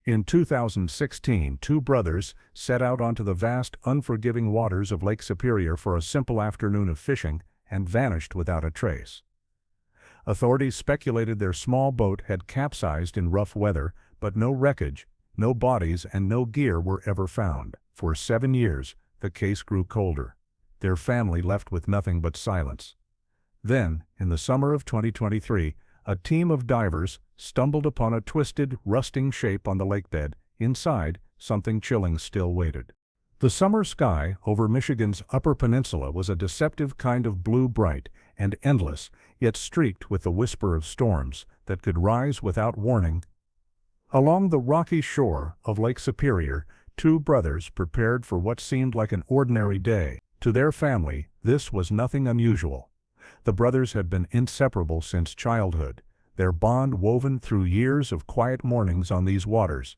In 2016, two brothers set out onto the vast, unforgiving waters of Lake Superior for a simple afternoon of fishing and vanished without a trace. Authorities speculated their small boat had capsized in rough weather, but no wreckage, no bodies, and no gear were ever found. For 7 years, the case grew colder. Their family left with nothing but silence. Then, in the summer of 2023, a team of divers stumbled upon a twisted, rusting shape on the lakebed. Inside, something chilling still waited. The summer sky over Michigan's Upper Peninsula was a deceptive kind of blue, bright and endless, yet streaked with the whisper of storms that could rise without warning. Along the rocky shore of Lake Superior, two brothers prepared for what seemed like an ordinary day. To their family, this was nothing unusual. The brothers had been inseparable since childhood, their bond woven through years of quiet mornings on these waters.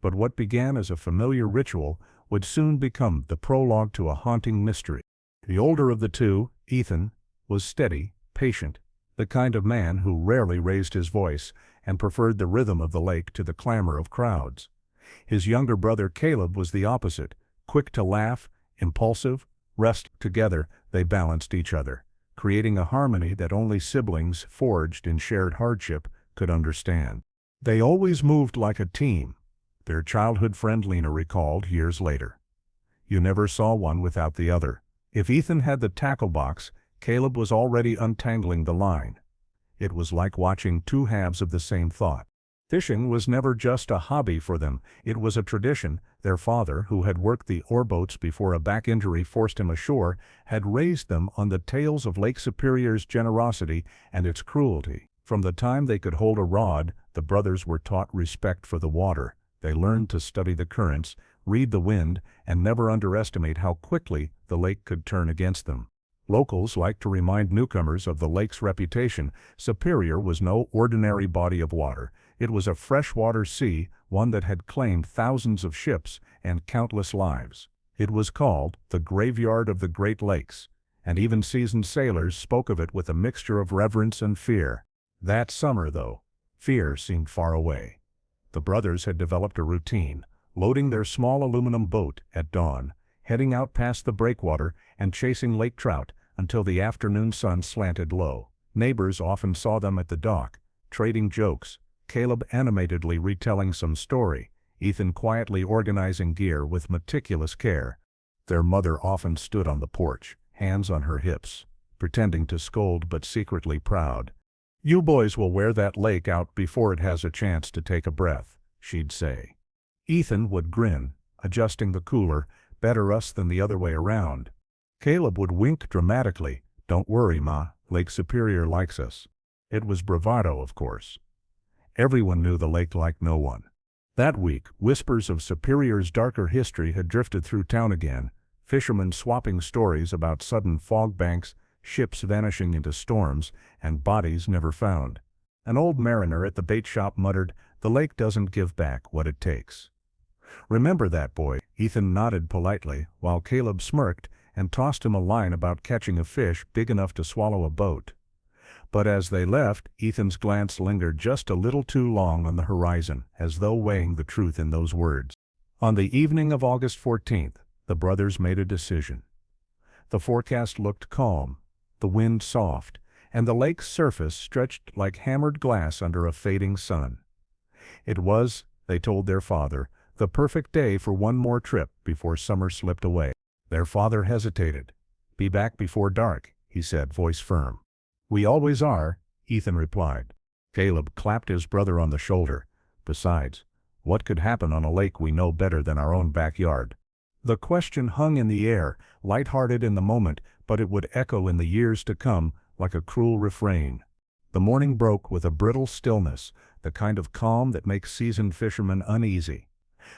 But what began as a familiar ritual would soon become the prologue to a haunting mystery. The older of the two, Ethan, was steady, patient, the kind of man who rarely raised his voice and preferred the rhythm of the lake to the clamor of crowds. His younger brother Caleb was the opposite, quick to laugh, impulsive, restless. Together they balanced each other, creating a harmony that only siblings forged in shared hardship could understand. They always moved like a team, their childhood friend Lena recalled years later. You never saw one without the other. If Ethan had the tackle box, Caleb was already untangling the line. It was like watching two halves of the same thought. Fishing was never just a hobby for them, it was a tradition. Their father, who had worked the oarboats before a back injury forced him ashore, had raised them on the tales of Lake Superior's generosity and its cruelty. From the time they could hold a rod, the brothers were taught respect for the water. They learned to study the currents, read the wind, and never underestimate how quickly the lake could turn against them. Locals liked to remind newcomers of the lake's reputation. Superior was no ordinary body of water. It was a freshwater sea, one that had claimed thousands of ships and countless lives. It was called the graveyard of the Great Lakes, and even seasoned sailors spoke of it with a mixture of reverence and fear. That summer, though, fear seemed far away. The brothers had developed a routine, loading their small aluminum boat at dawn, heading out past the breakwater and chasing lake trout until the afternoon sun slanted low. Neighbors often saw them at the dock, trading jokes, Caleb animatedly retelling some story, Ethan quietly organizing gear with meticulous care. Their mother often stood on the porch, hands on her hips, pretending to scold but secretly proud. "You boys will wear that lake out before it has a chance to take a breath," she'd say. Ethan would grin, adjusting the cooler, "Better us than the other way around." Caleb would wink dramatically, "Don't worry, Ma, Lake Superior likes us." It was bravado, of course. Everyone knew the lake like no one. That week, whispers of Superior's darker history had drifted through town again, fishermen swapping stories about sudden fog banks, ships vanishing into storms, and bodies never found. An old mariner at the bait shop muttered, "The lake doesn't give back what it takes." "Remember that, boy?" Ethan nodded politely, while Caleb smirked and tossed him a line about catching a fish big enough to swallow a boat. But as they left, Ethan's glance lingered just a little too long on the horizon, as though weighing the truth in those words. On the evening of August 14th, the brothers made a decision. The forecast looked calm, the wind soft, and the lake's surface stretched like hammered glass under a fading sun. It was, they told their father, the perfect day for one more trip before summer slipped away. Their father hesitated. "Be back before dark," he said, voice firm. "We always are," Ethan replied. Caleb clapped his brother on the shoulder. "Besides, what could happen on a lake we know better than our own backyard?" The question hung in the air, light-hearted in the moment, but it would echo in the years to come like a cruel refrain. The morning broke with a brittle stillness, the kind of calm that makes seasoned fishermen uneasy.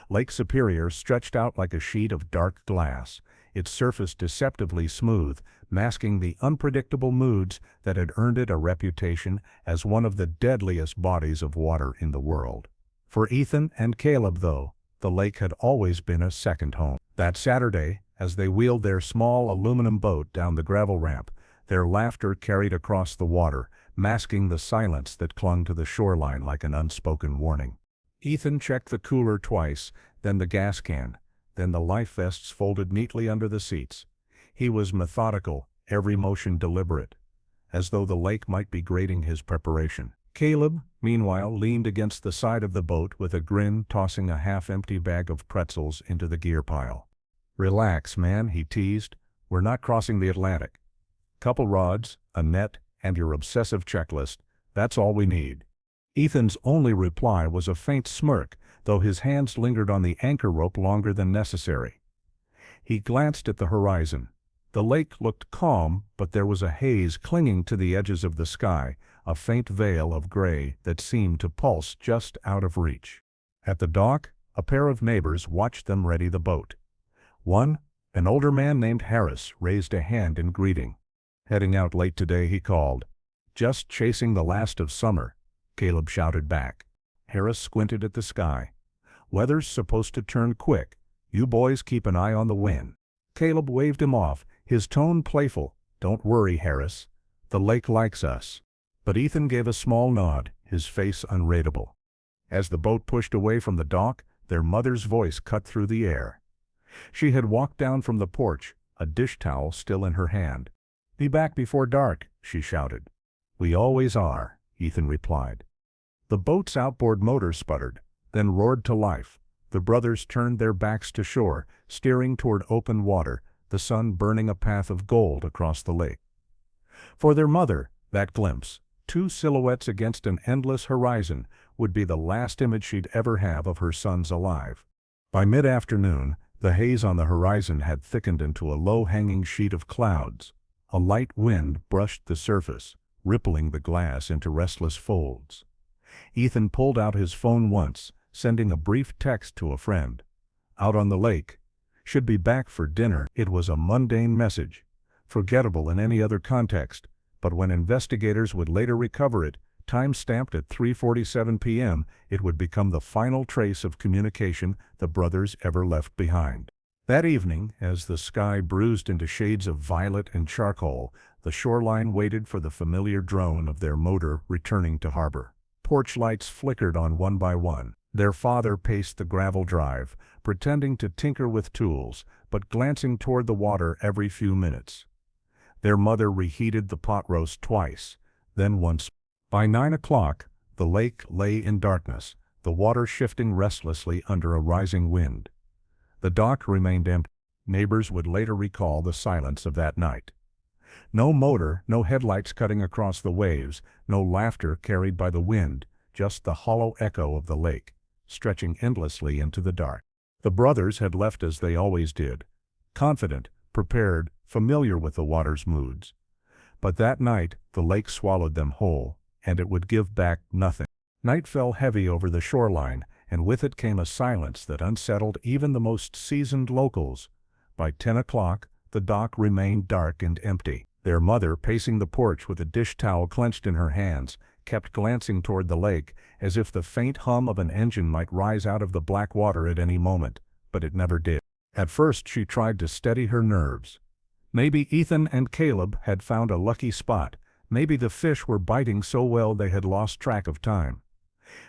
Lake Superior stretched out like a sheet of dark glass, its surface deceptively smooth, masking the unpredictable moods that had earned it a reputation as one of the deadliest bodies of water in the world. For Ethan and Caleb, though, the lake had always been a second home. That Saturday, as they wheeled their small aluminum boat down the gravel ramp, their laughter carried across the water, masking the silence that clung to the shoreline like an unspoken warning. Ethan checked the cooler twice, then the gas can, then the life vests folded neatly under the seats. He was methodical, every motion deliberate, as though the lake might be grading his preparation. Caleb, meanwhile, leaned against the side of the boat with a grin, tossing a half-empty bag of pretzels into the gear pile. "Relax, man," he teased. "We're not crossing the Atlantic. Couple rods, a net, and your obsessive checklist. That's all we need." Ethan's only reply was a faint smirk, though his hands lingered on the anchor rope longer than necessary. He glanced at the horizon. The lake looked calm, but there was a haze clinging to the edges of the sky, a faint veil of gray that seemed to pulse just out of reach. At the dock, a pair of neighbors watched them ready the boat. One, an older man named Harris, raised a hand in greeting. "Heading out late today," he called. "Just chasing the last of summer," Caleb shouted back. Harris squinted at the sky. "Weather's supposed to turn quick. You boys keep an eye on the wind." Caleb waved him off, his tone playful. "Don't worry, Harris. The lake likes us." But Ethan gave a small nod, his face unreadable. As the boat pushed away from the dock, their mother's voice cut through the air. She had walked down from the porch, a dish towel still in her hand. "Be back before dark," she shouted. "We always are," Ethan replied. The boat's outboard motor sputtered, then roared to life. The brothers turned their backs to shore, steering toward open water, the sun burning a path of gold across the lake. For their mother, that glimpse, two silhouettes against an endless horizon, would be the last image she'd ever have of her sons alive. By mid-afternoon, the haze on the horizon had thickened into a low-hanging sheet of clouds. A light wind brushed the surface, rippling the glass into restless folds. Ethan pulled out his phone once, sending a brief text to a friend. "Out on the lake. Should be back for dinner." It was a mundane message, forgettable in any other context, but when investigators would later recover it, time-stamped at 3:47 p.m., it would become the final trace of communication the brothers ever left behind. That evening, as the sky bruised into shades of violet and charcoal, the shoreline waited for the familiar drone of their motor returning to harbor. Porch lights flickered on one by one. Their father paced the gravel drive, pretending to tinker with tools, but glancing toward the water every few minutes. Their mother reheated the pot roast twice, then once. By 9 o'clock, the lake lay in darkness, the water shifting restlessly under a rising wind. The dock remained empty. Neighbors would later recall the silence of that night. No motor, no headlights cutting across the waves, no laughter carried by the wind, just the hollow echo of the lake, stretching endlessly into the dark. The brothers had left as they always did, confident, prepared, familiar with the water's moods. But that night, the lake swallowed them whole, and it would give back nothing. Night fell heavy over the shoreline, and with it came a silence that unsettled even the most seasoned locals. By 10 o'clock, the dock remained dark and empty. Their mother, pacing the porch with a dish towel clenched in her hands, kept glancing toward the lake, as if the faint hum of an engine might rise out of the black water at any moment, but it never did. At first she tried to steady her nerves. Maybe Ethan and Caleb had found a lucky spot. Maybe the fish were biting so well they had lost track of time.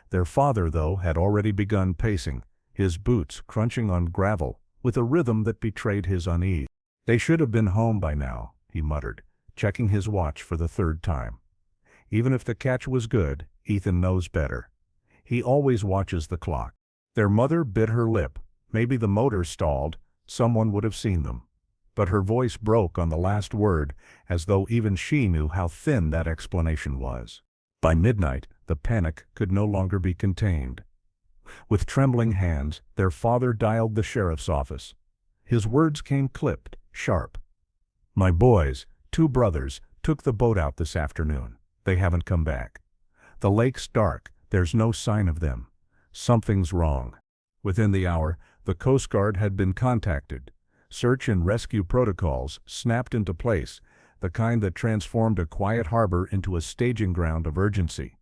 Their father, though, had already begun pacing, his boots crunching on gravel, with a rhythm that betrayed his unease. "They should have been home by now," he muttered, checking his watch for the third time. Even if the catch was good, Ethan knows better. He always watches the clock. Their mother bit her lip. Maybe the motor stalled, someone would have seen them. But her voice broke on the last word, as though even she knew how thin that explanation was. By midnight, the panic could no longer be contained. With trembling hands, their father dialed the sheriff's office. His words came clipped, sharp. "My boys, 2 brothers, took the boat out this afternoon. They haven't come back. The lake's dark, there's no sign of them. Something's wrong." Within the hour, the Coast Guard had been contacted. Search and rescue protocols snapped into place, the kind that transformed a quiet harbor into a staging ground of urgency.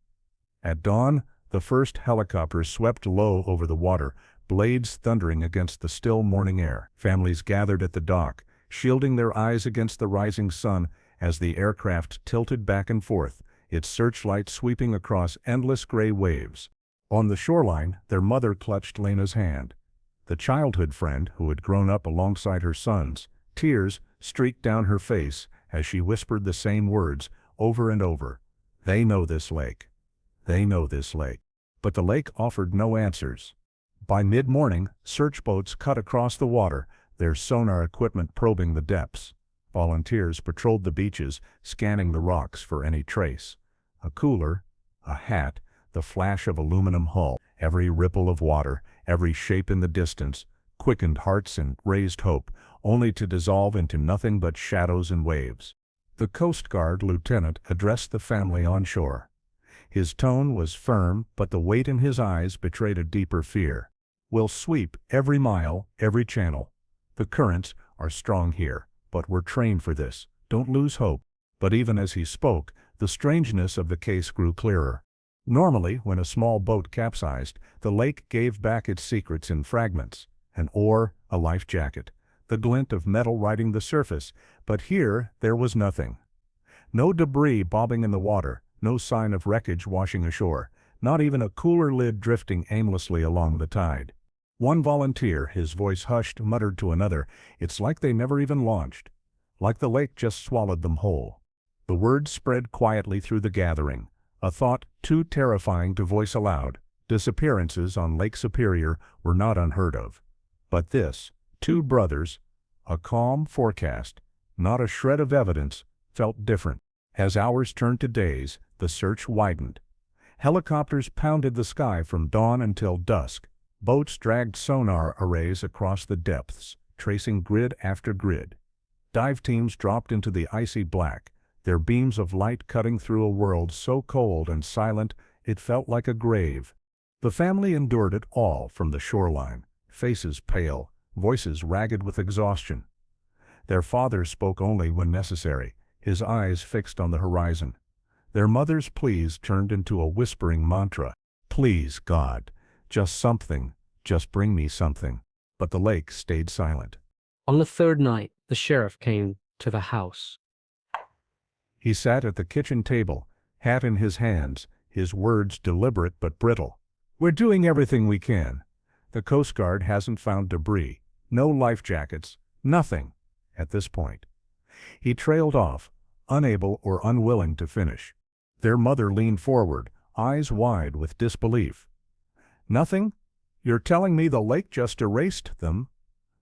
At dawn, the first helicopter swept low over the water, blades thundering against the still morning air. Families gathered at the dock, shielding their eyes against the rising sun as the aircraft tilted back and forth, its searchlight sweeping across endless gray waves. On the shoreline, their mother clutched Lena's hand. The childhood friend who had grown up alongside her sons, tears streaked down her face as she whispered the same words over and over. They know this lake. They know this lake. But the lake offered no answers. By mid-morning, search boats cut across the water, their sonar equipment probing the depths. Volunteers patrolled the beaches, scanning the rocks for any trace. A cooler, a hat, the flash of aluminum hull, every ripple of water, every shape in the distance, quickened hearts and raised hope, only to dissolve into nothing but shadows and waves. The Coast Guard lieutenant addressed the family on shore. His tone was firm, but the weight in his eyes betrayed a deeper fear. We'll sweep every mile, every channel. The currents are strong here, but we're trained for this. Don't lose hope. But even as he spoke, the strangeness of the case grew clearer. Normally, when a small boat capsized, the lake gave back its secrets in fragments. An oar, a life jacket, the glint of metal riding the surface, but here there was nothing. No debris bobbing in the water, no sign of wreckage washing ashore, not even a cooler lid drifting aimlessly along the tide. One volunteer, his voice hushed, muttered to another, "It's like they never even launched. Like the lake just swallowed them whole." The words spread quietly through the gathering, a thought too terrifying to voice aloud. Disappearances on Lake Superior were not unheard of. But this, two brothers, a calm forecast, not a shred of evidence, felt different. As hours turned to days, the search widened. Helicopters pounded the sky from dawn until dusk. Boats dragged sonar arrays across the depths, tracing grid after grid. Dive teams dropped into the icy black, their beams of light cutting through a world so cold and silent it felt like a grave. The family endured it all from the shoreline, faces pale, voices ragged with exhaustion. Their father spoke only when necessary, his eyes fixed on the horizon. Their mother's pleas turned into a whispering mantra. "Please, God, just something, just bring me something." But the lake stayed silent. On the third night, the sheriff came to the house. He sat at the kitchen table, hat in his hands, his words deliberate but brittle. "We're doing everything we can. The Coast Guard hasn't found debris, no life jackets, nothing, at this point." He trailed off, unable or unwilling to finish. Their mother leaned forward, eyes wide with disbelief. "Nothing? You're telling me the lake just erased them?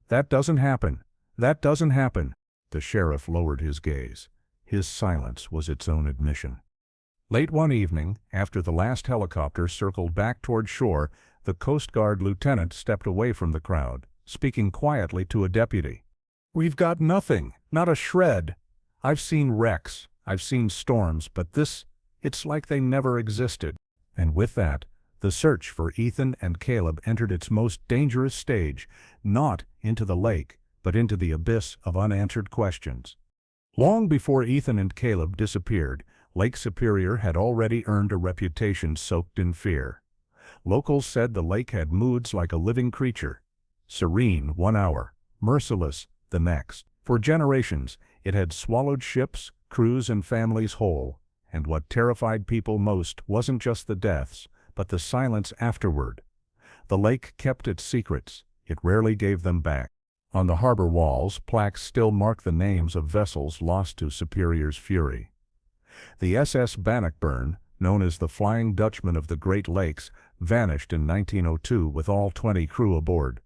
That doesn't happen. That doesn't happen." The sheriff lowered his gaze. His silence was its own admission. Late one evening, after the last helicopter circled back toward shore, the Coast Guard lieutenant stepped away from the crowd, speaking quietly to a deputy. "We've got nothing, not a shred. I've seen wrecks, I've seen storms, but this, it's like they never existed." And with that, the search for Ethan and Caleb entered its most dangerous stage, not into the lake, but into the abyss of unanswered questions. Long before Ethan and Caleb disappeared, Lake Superior had already earned a reputation soaked in fear. Locals said the lake had moods like a living creature, serene one hour, merciless the next. For generations, it had swallowed ships, crews, and families whole, and what terrified people most wasn't just the deaths, but the silence afterward. The lake kept its secrets, it rarely gave them back. On the harbor walls, plaques still mark the names of vessels lost to Superior's fury. The SS Bannockburn, known as the Flying Dutchman of the Great Lakes, vanished in 1902 with all 20 crew aboard.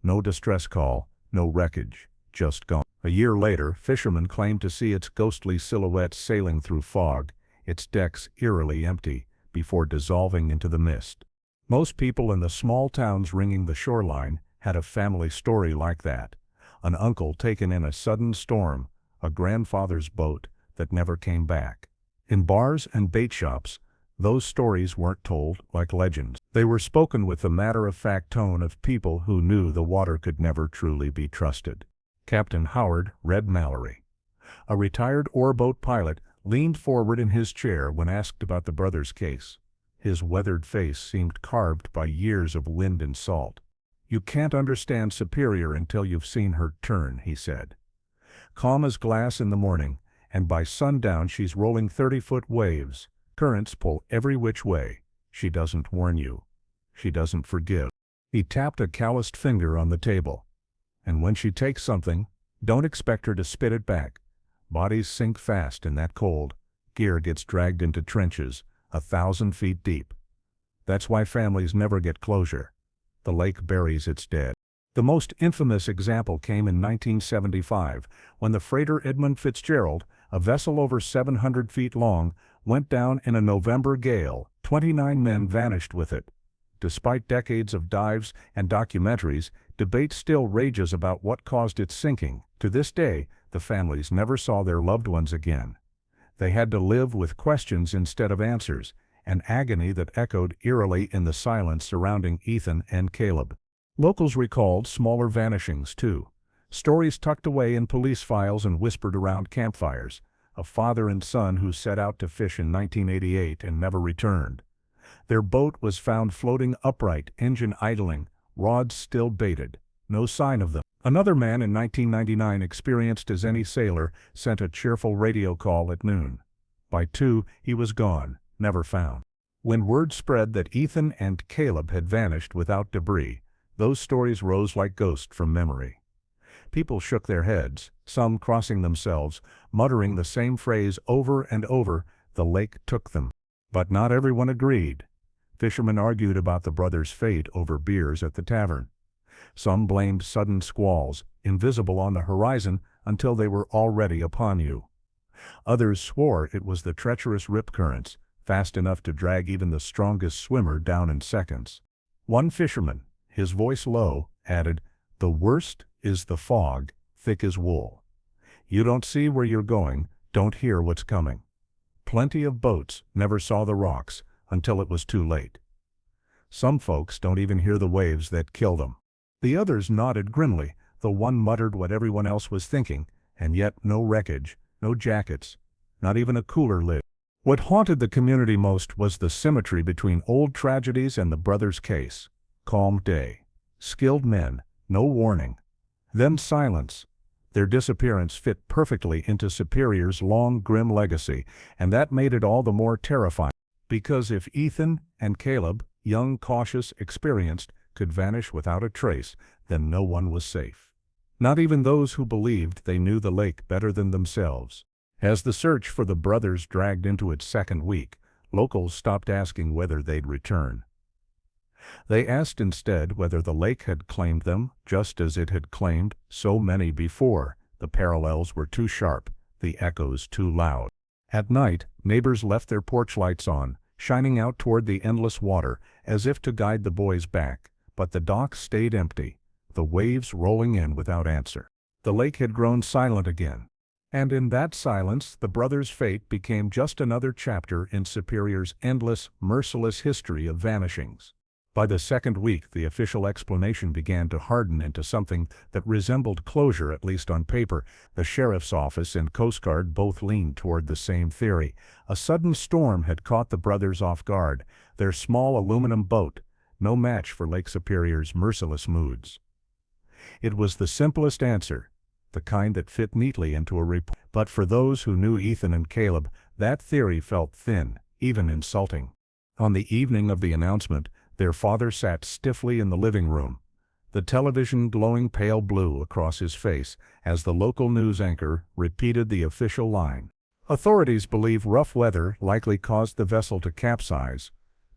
No distress call, no wreckage, just gone. A year later, fishermen claimed to see its ghostly silhouette sailing through fog, its decks eerily empty, before dissolving into the mist. Most people in the small towns ringing the shoreline had a family story like that. An uncle taken in a sudden storm, a grandfather's boat that never came back. In bars and bait shops, those stories weren't told like legends. They were spoken with the matter-of-fact tone of people who knew the water could never truly be trusted. Captain Howard Red Mallory, a retired oarboat pilot, leaned forward in his chair when asked about the brothers' case. His weathered face seemed carved by years of wind and salt. "You can't understand Superior until you've seen her turn," he said. "Calm as glass in the morning, and by sundown she's rolling 30-foot waves. Currents pull every which way. She doesn't warn you. she doesn't forgive. He tapped a calloused finger on the table. And when she takes something, don't expect her to spit it back. Bodies sink fast in that cold. Gear gets dragged into trenches, 1,000 feet deep. That's why families never get closure. The lake buries its dead. The most infamous example came in 1975, when the freighter Edmund Fitzgerald, a vessel over 700 feet long, went down in a November gale. 29 men vanished with it. Despite decades of dives and documentaries, debate still rages about what caused its sinking. To this day, the families never saw their loved ones again. They had to live with questions instead of answers, an agony that echoed eerily in the silence surrounding Ethan and Caleb. Locals recalled smaller vanishings, too. Stories tucked away in police files and whispered around campfires. A father and son who set out to fish in 1988 and never returned. Their boat was found floating upright, engine idling, rods still baited. No sign of them. Another man in 1999, experienced as any sailor, sent a cheerful radio call at noon. By 2, he was gone, never found. When word spread that Ethan and Caleb had vanished without debris, those stories rose like ghosts from memory. People shook their heads, some crossing themselves, muttering the same phrase over and over, "The lake took them." But not everyone agreed. Fishermen argued about the brothers' fate over beers at the tavern. Some blamed sudden squalls, invisible on the horizon until they were already upon you. Others swore it was the treacherous rip currents, fast enough to drag even the strongest swimmer down in seconds. One fisherman, his voice low, added, "The worst is the fog, thick as wool. You don't see where you're going, don't hear what's coming." Plenty of boats never saw the rocks until it was too late. Some folks don't even hear the waves that kill them. The others nodded grimly, though one muttered what everyone else was thinking, and yet no wreckage, no jackets, not even a cooler lid. What haunted the community most was the symmetry between old tragedies and the brothers' case. Calm day. Skilled men, no warning. Then silence. Their disappearance fit perfectly into Superior's long, grim legacy, and that made it all the more terrifying. Because if Ethan and Caleb, young, cautious, experienced, could vanish without a trace, then no one was safe. Not even those who believed they knew the lake better than themselves. As the search for the brothers dragged into its second week, locals stopped asking whether they'd return. They asked instead whether the lake had claimed them, just as it had claimed so many before. The parallels were too sharp, the echoes too loud. At night, neighbors left their porch lights on, shining out toward the endless water, as if to guide the boys back, but the dock stayed empty, the waves rolling in without answer. The lake had grown silent again. And in that silence, the brothers' fate became just another chapter in Superior's endless, merciless history of vanishings. By the second week, the official explanation began to harden into something that resembled closure, at least on paper. The sheriff's office and Coast Guard both leaned toward the same theory. A sudden storm had caught the brothers off guard, their small aluminum boat, no match for Lake Superior's merciless moods. It was the simplest answer, the kind that fit neatly into a report. But for those who knew Ethan and Caleb, that theory felt thin, even insulting. On the evening of the announcement, their father sat stiffly in the living room, the television glowing pale blue across his face as the local news anchor repeated the official line. Authorities believe rough weather likely caused the vessel to capsize.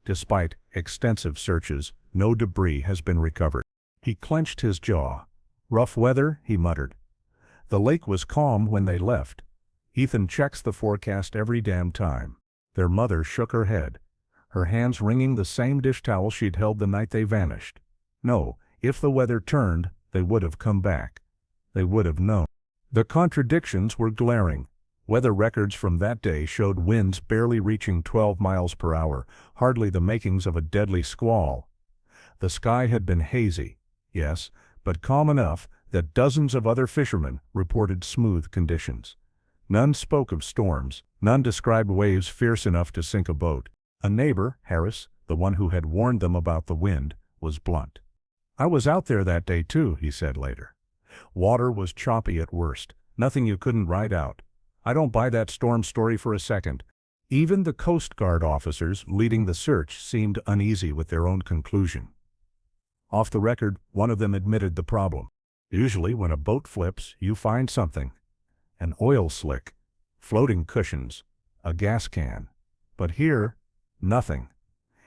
Despite extensive searches, no debris has been recovered. He clenched his jaw. "Rough weather," he muttered. "The lake was calm when they left. Ethan checks the forecast every damn time." Their mother shook her head, her hands wringing the same dish towel she'd held the night they vanished. No, if the weather turned, they would have come back. They would have known. The contradictions were glaring. Weather records from that day showed winds barely reaching 12 miles per hour, hardly the makings of a deadly squall. The sky had been hazy, yes, but calm enough that dozens of other fishermen reported smooth conditions. None spoke of storms, none described waves fierce enough to sink a boat. A neighbor, Harris, the one who had warned them about the wind, was blunt. "I was out there that day too," he said later. "Water was choppy at worst, nothing you couldn't ride out. I don't buy that storm story for a second." Even the Coast Guard officers leading the search seemed uneasy with their own conclusion. Off the record, one of them admitted the problem. Usually when a boat flips, you find something. An oil slick, floating cushions, a gas can. But here, nothing.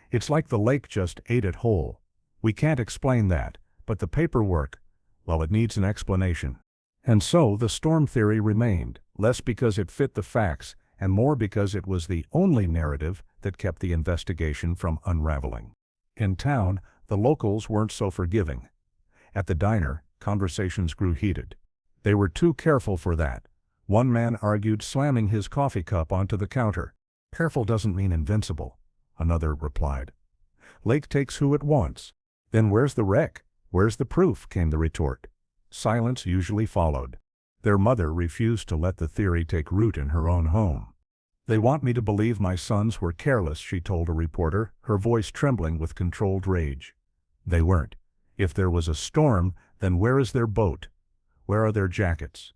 It's like the lake just ate it whole. We can't explain that, but the paperwork, well, it needs an explanation. And so the storm theory remained, less because it fit the facts, and more because it was the only narrative that kept the investigation from unraveling. In town, the locals weren't so forgiving. At the diner, conversations grew heated. They were too careful for that. One man argued, slamming his coffee cup onto the counter. Careful doesn't mean invincible, another replied. Lake takes who it wants. Then where's the wreck? Where's the proof? Came the retort. Silence usually followed. Their mother refused to let the theory take root in her own home. They want me to believe my sons were careless, she told a reporter, her voice trembling with controlled rage. They weren't. If there was a storm, then where is their boat? Where are their jackets?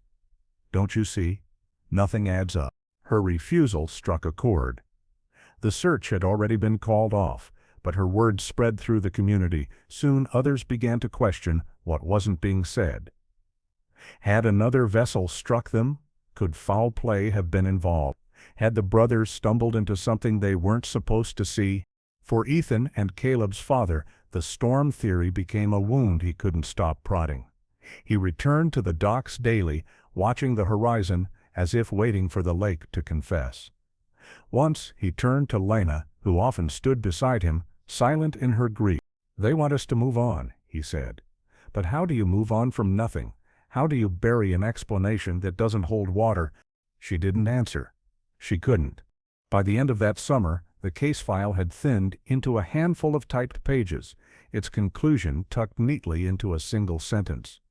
Don't you see? Nothing adds up. Her refusal struck a chord. The search had already been called off, but her words spread through the community. Soon others began to question what wasn't being said. Had another vessel struck them? Could foul play have been involved? Had the brothers stumbled into something they weren't supposed to see? For Ethan and Caleb's father, the storm theory became a wound he couldn't stop prodding. He returned to the docks daily, watching the horizon as if waiting for the lake to confess. Once he turned to Lena, who often stood beside him, silent in her grief. They want us to move on, he said. But how do you move on from nothing? How do you bury an explanation that doesn't hold water? She didn't answer. She couldn't. By the end of that summer, the case file had thinned into a handful of typed pages, its conclusion tucked neatly into a single sentence.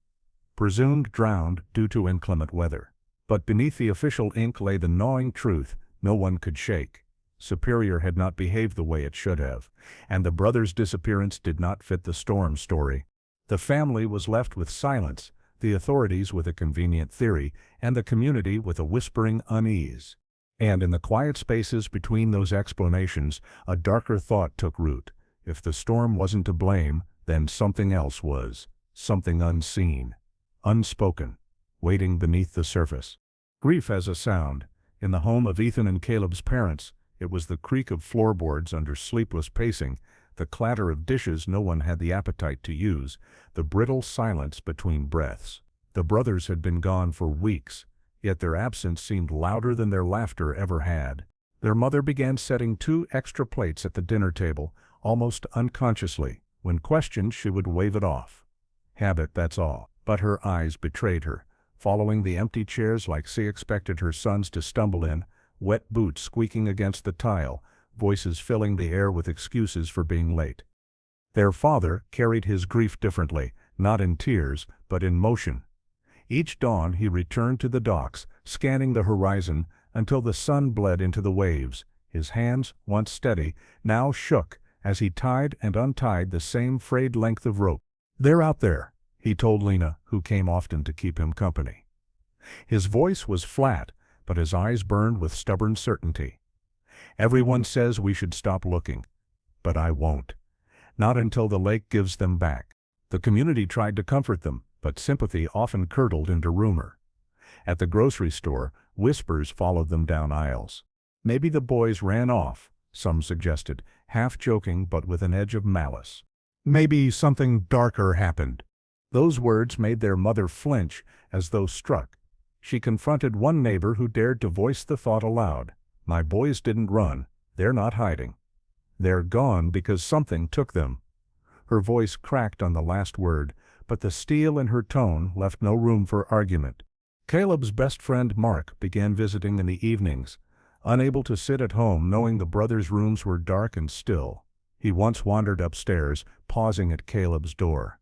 Presumed drowned due to inclement weather. But beneath the official ink lay the gnawing truth no one could shake. Superior had not behaved the way it should have, and the brothers' disappearance did not fit the storm story. The family was left with silence, the authorities with a convenient theory, and the community with a whispering unease. And in the quiet spaces between those explanations, a darker thought took root. If the storm wasn't to blame, then something else was. Something unseen, unspoken, waiting beneath the surface. Grief has a sound. In the home of Ethan and Caleb's parents, it was the creak of floorboards under sleepless pacing, the clatter of dishes no one had the appetite to use, the brittle silence between breaths. The brothers had been gone for weeks, yet their absence seemed louder than their laughter ever had. Their mother began setting 2 extra plates at the dinner table, almost unconsciously. When questioned, she would wave it off. Habit, that's all. But her eyes betrayed her, following the empty chairs like she expected her sons to stumble in, wet boots squeaking against the tile, voices filling the air with excuses for being late. Their father carried his grief differently, not in tears, but in motion. Each dawn he returned to the docks, scanning the horizon until the sun bled into the waves. His hands, once steady, now shook as he tied and untied the same frayed length of rope. "They're out there," he told Lena, who came often to keep him company. His voice was flat, but his eyes burned with stubborn certainty. "Everyone says we should stop looking, but I won't. Not until the lake gives them back." The community tried to comfort them, but sympathy often curdled into rumor. At the grocery store, whispers followed them down aisles. "Maybe the boys ran off," some suggested, half joking but with an edge of malice. "Maybe something darker happened." Those words made their mother flinch, as though struck. She confronted one neighbor who dared to voice the thought aloud. "My boys didn't run. They're not hiding. They're gone because something took them." Her voice cracked on the last word, but the steel in her tone left no room for argument. Caleb's best friend Mark began visiting in the evenings, unable to sit at home knowing the brothers' rooms were dark and still. He once wandered upstairs, pausing at Caleb's door.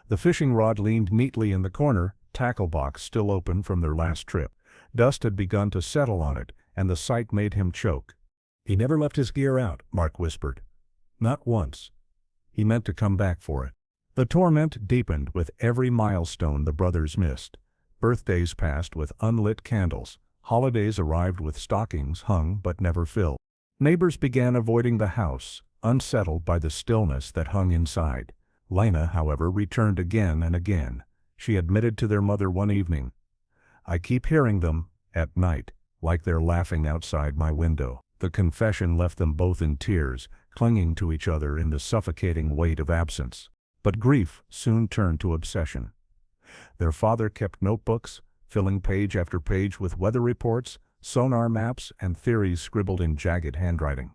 The fishing rod leaned neatly in the corner, tackle box still open from their last trip. Dust had begun to settle on it, and the sight made him choke. "He never left his gear out," Mark whispered. "Not once. He meant to come back for it." The torment deepened with every milestone the brothers missed. Birthdays passed with unlit candles, Holidays arrived with stockings hung but never filled. Neighbors began avoiding the house, unsettled by the stillness that hung inside. Lena, however, returned again and again. She admitted to their mother one evening, "I keep hearing them, at night, like they're laughing outside my window." The confession left them both in tears, clinging to each other in the suffocating weight of absence. But grief soon turned to obsession. Their father kept notebooks, filling page after page with weather reports, sonar maps, and theories scribbled in jagged handwriting.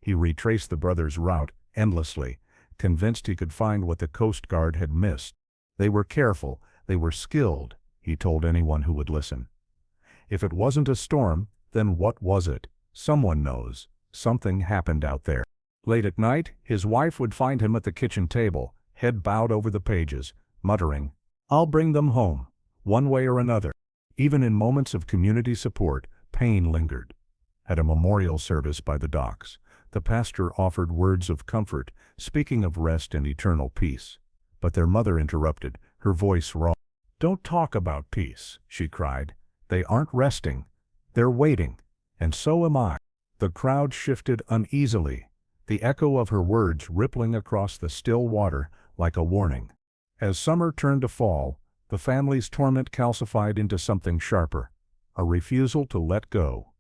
He retraced the brothers' route endlessly, convinced he could find what the Coast Guard had missed. They were careful, they were skilled, he told anyone who would listen. If it wasn't a storm, then what was it? Someone knows. Something happened out there. Late at night, his wife would find him at the kitchen table, head bowed over the pages, muttering, "I'll bring them home, one way or another." Even in moments of community support, pain lingered. At a memorial service by the docks, the pastor offered words of comfort, speaking of rest and eternal peace. But their mother interrupted, her voice raw. "Don't talk about peace," she cried. "They aren't resting. They're waiting. And so am I." The crowd shifted uneasily, the echo of her words rippling across the still water like a warning. As summer turned to fall, the family's torment calcified into something sharper, a refusal to let go.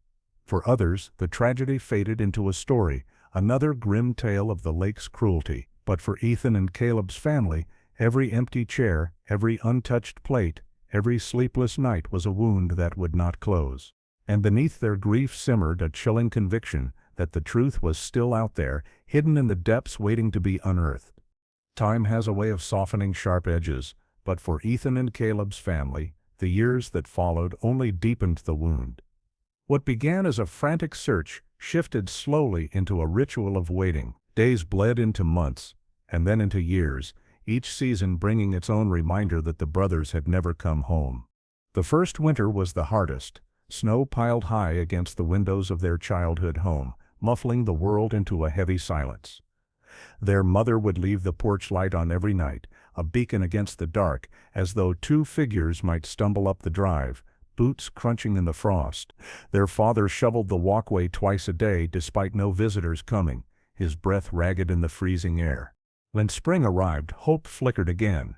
For others, the tragedy faded into a story, another grim tale of the lake's cruelty. But for Ethan and Caleb's family, every empty chair, every untouched plate, every sleepless night was a wound that would not close. And beneath their grief simmered a chilling conviction that the truth was still out there, hidden in the depths waiting to be unearthed. Time has a way of softening sharp edges, but for Ethan and Caleb's family, the years that followed only deepened the wound. What began as a frantic search shifted slowly into a ritual of waiting. Days bled into months, and then into years, each season bringing its own reminder that the brothers had never come home. The first winter was the hardest. Snow piled high against the windows of their childhood home, muffling the world into a heavy silence. Their mother would leave the porch light on every night, a beacon against the dark, as though two figures might stumble up the drive, boots crunching in the frost. Their father shoveled the walkway twice a day despite no visitors coming, his breath ragged in the freezing air. When spring arrived, hope flickered again.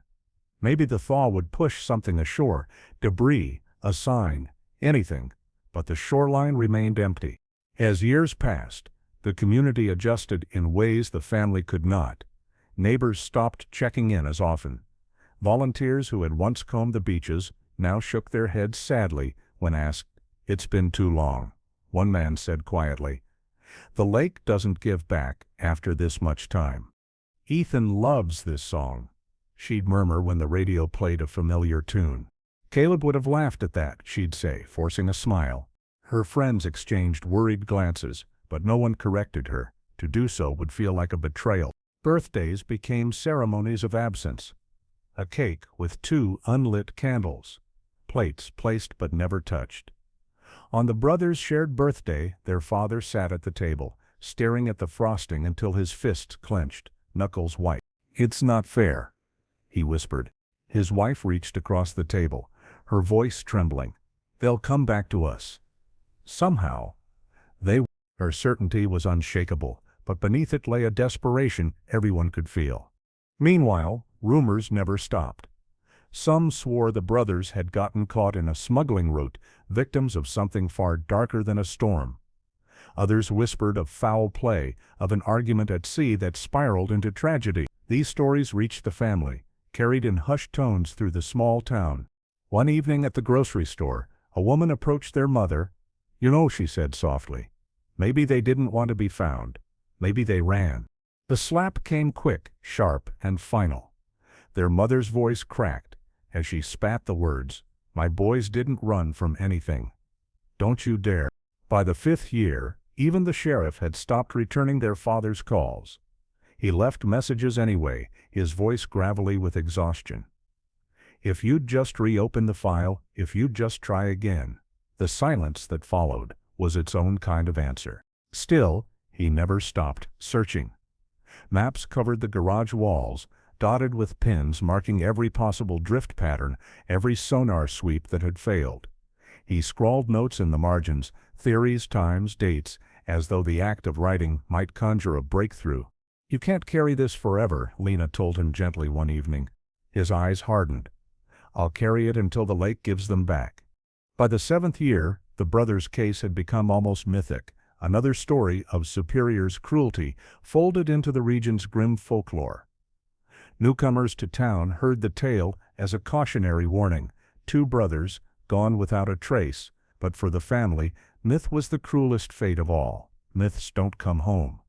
Maybe the thaw would push something ashore, debris, a sign, anything, but the shoreline remained empty. As years passed, the community adjusted in ways the family could not. Neighbors stopped checking in as often. Volunteers who had once combed the beaches now shook their heads sadly when asked, "It's been too long." One man said quietly, "The lake doesn't give back after this much time." "Ethan loves this song," she'd murmur when the radio played a familiar tune. Caleb would have laughed at that, she'd say, forcing a smile. Her friends exchanged worried glances, but no one corrected her. To do so would feel like a betrayal. Birthdays became ceremonies of absence. A cake with 2 unlit candles. Plates placed but never touched. On the brothers' shared birthday, their father sat at the table, staring at the frosting until his fists clenched, knuckles white. "It's not fair," he whispered. His wife reached across the table, her voice trembling. "They'll come back to us. Somehow. Her certainty was unshakable, but beneath it lay a desperation everyone could feel. Meanwhile, rumors never stopped. Some swore the brothers had gotten caught in a smuggling route, victims of something far darker than a storm. Others whispered of foul play, of an argument at sea that spiraled into tragedy. These stories reached the family, carried in hushed tones through the small town. One evening at the grocery store, a woman approached their mother. "You know," she said softly, "maybe they didn't want to be found. Maybe they ran." The slap came quick, sharp, and final. Their mother's voice cracked as she spat the words, "My boys didn't run from anything. Don't you dare." By the 5th year, even the sheriff had stopped returning their father's calls. He left messages anyway, his voice gravelly with exhaustion. "If you'd just reopen the file, if you'd just try again." The silence that followed was its own kind of answer. Still, he never stopped searching. Maps covered the garage walls, dotted with pins marking every possible drift pattern, every sonar sweep that had failed. He scrawled notes in the margins, theories, times, dates, as though the act of writing might conjure a breakthrough. "You can't carry this forever," Lena told him gently one evening. His eyes hardened. "I'll carry it until the lake gives them back." By the 7th year, the brothers' case had become almost mythic, another story of Superior's cruelty folded into the region's grim folklore. Newcomers to town heard the tale as a cautionary warning. Two brothers, gone without a trace, but for the family, myth was the cruelest fate of all. Myths don't come home.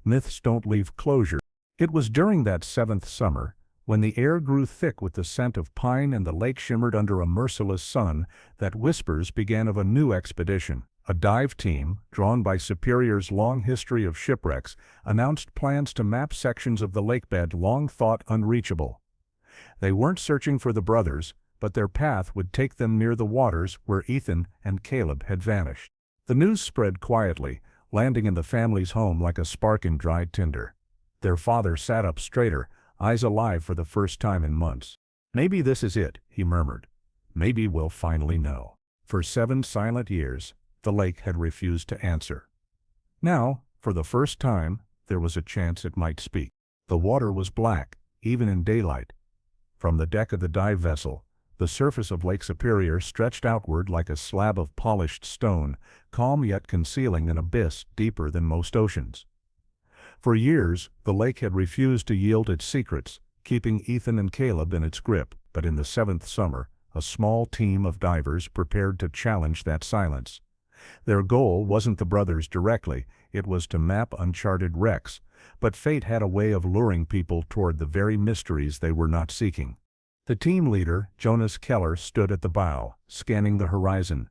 Myths don't leave closure. It was during that 7th summer, when the air grew thick with the scent of pine and the lake shimmered under a merciless sun, that whispers began of a new expedition. A dive team, drawn by Superior's long history of shipwrecks, announced plans to map sections of the lakebed long thought unreachable. They weren't searching for the brothers, but their path would take them near the waters where Ethan and Caleb had vanished. The news spread quietly, landing in the family's home like a spark in dried tinder. Their father sat up straighter, eyes alive for the first time in months. "Maybe this is it," he murmured. "Maybe we'll finally know." For 7 silent years, the lake had refused to answer. Now, for the first time, there was a chance it might speak. The water was black, even in daylight. From the deck of the dive vessel, the surface of Lake Superior stretched outward like a slab of polished stone, calm yet concealing an abyss deeper than most oceans. For years, the lake had refused to yield its secrets, keeping Ethan and Caleb in its grip, but in the 7th summer, a small team of divers prepared to challenge that silence. Their goal wasn't the brothers directly, it was to map uncharted wrecks, but fate had a way of luring people toward the very mysteries they were not seeking. The team leader, Jonas Keller, stood at the bow, scanning the horizon.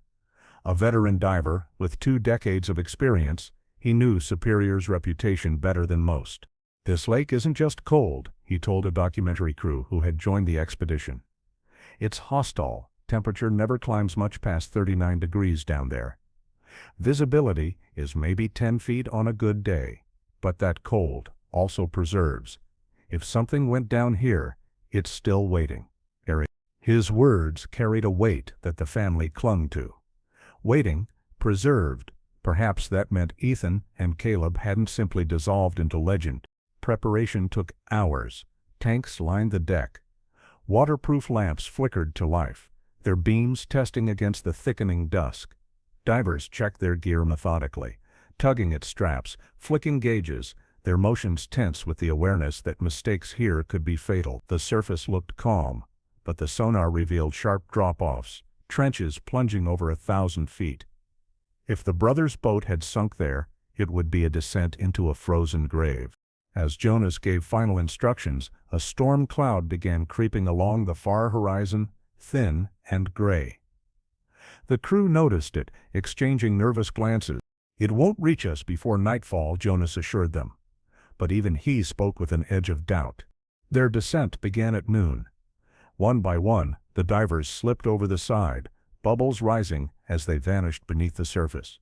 A veteran diver, with 2 decades of experience, he knew Superior's reputation better than most. "This lake isn't just cold," he told a documentary crew who had joined the expedition. "It's hostile. Temperature never climbs much past 39 degrees down there. Visibility is maybe 10 feet on a good day, but that cold also preserves. If something went down here, it's still waiting." His words carried a weight that the family clung to. Waiting, preserved. Perhaps that meant Ethan and Caleb hadn't simply dissolved into legend. Preparation took hours. Tanks lined the deck. Waterproof lamps flickered to life, their beams testing against the thickening dusk. Divers checked their gear methodically, tugging at straps, flicking gauges, their motions tense with the awareness that mistakes here could be fatal. The surface looked calm, but the sonar revealed sharp drop-offs, trenches plunging over 1,000 feet. If the brothers' boat had sunk there, it would be a descent into a frozen grave. As Jonas gave final instructions, a storm cloud began creeping along the far horizon, thin and gray. The crew noticed it, exchanging nervous glances. "It won't reach us before nightfall," Jonas assured them. But even he spoke with an edge of doubt. Their descent began at noon. One by one, the divers slipped over the side, bubbles rising as they vanished beneath the surface.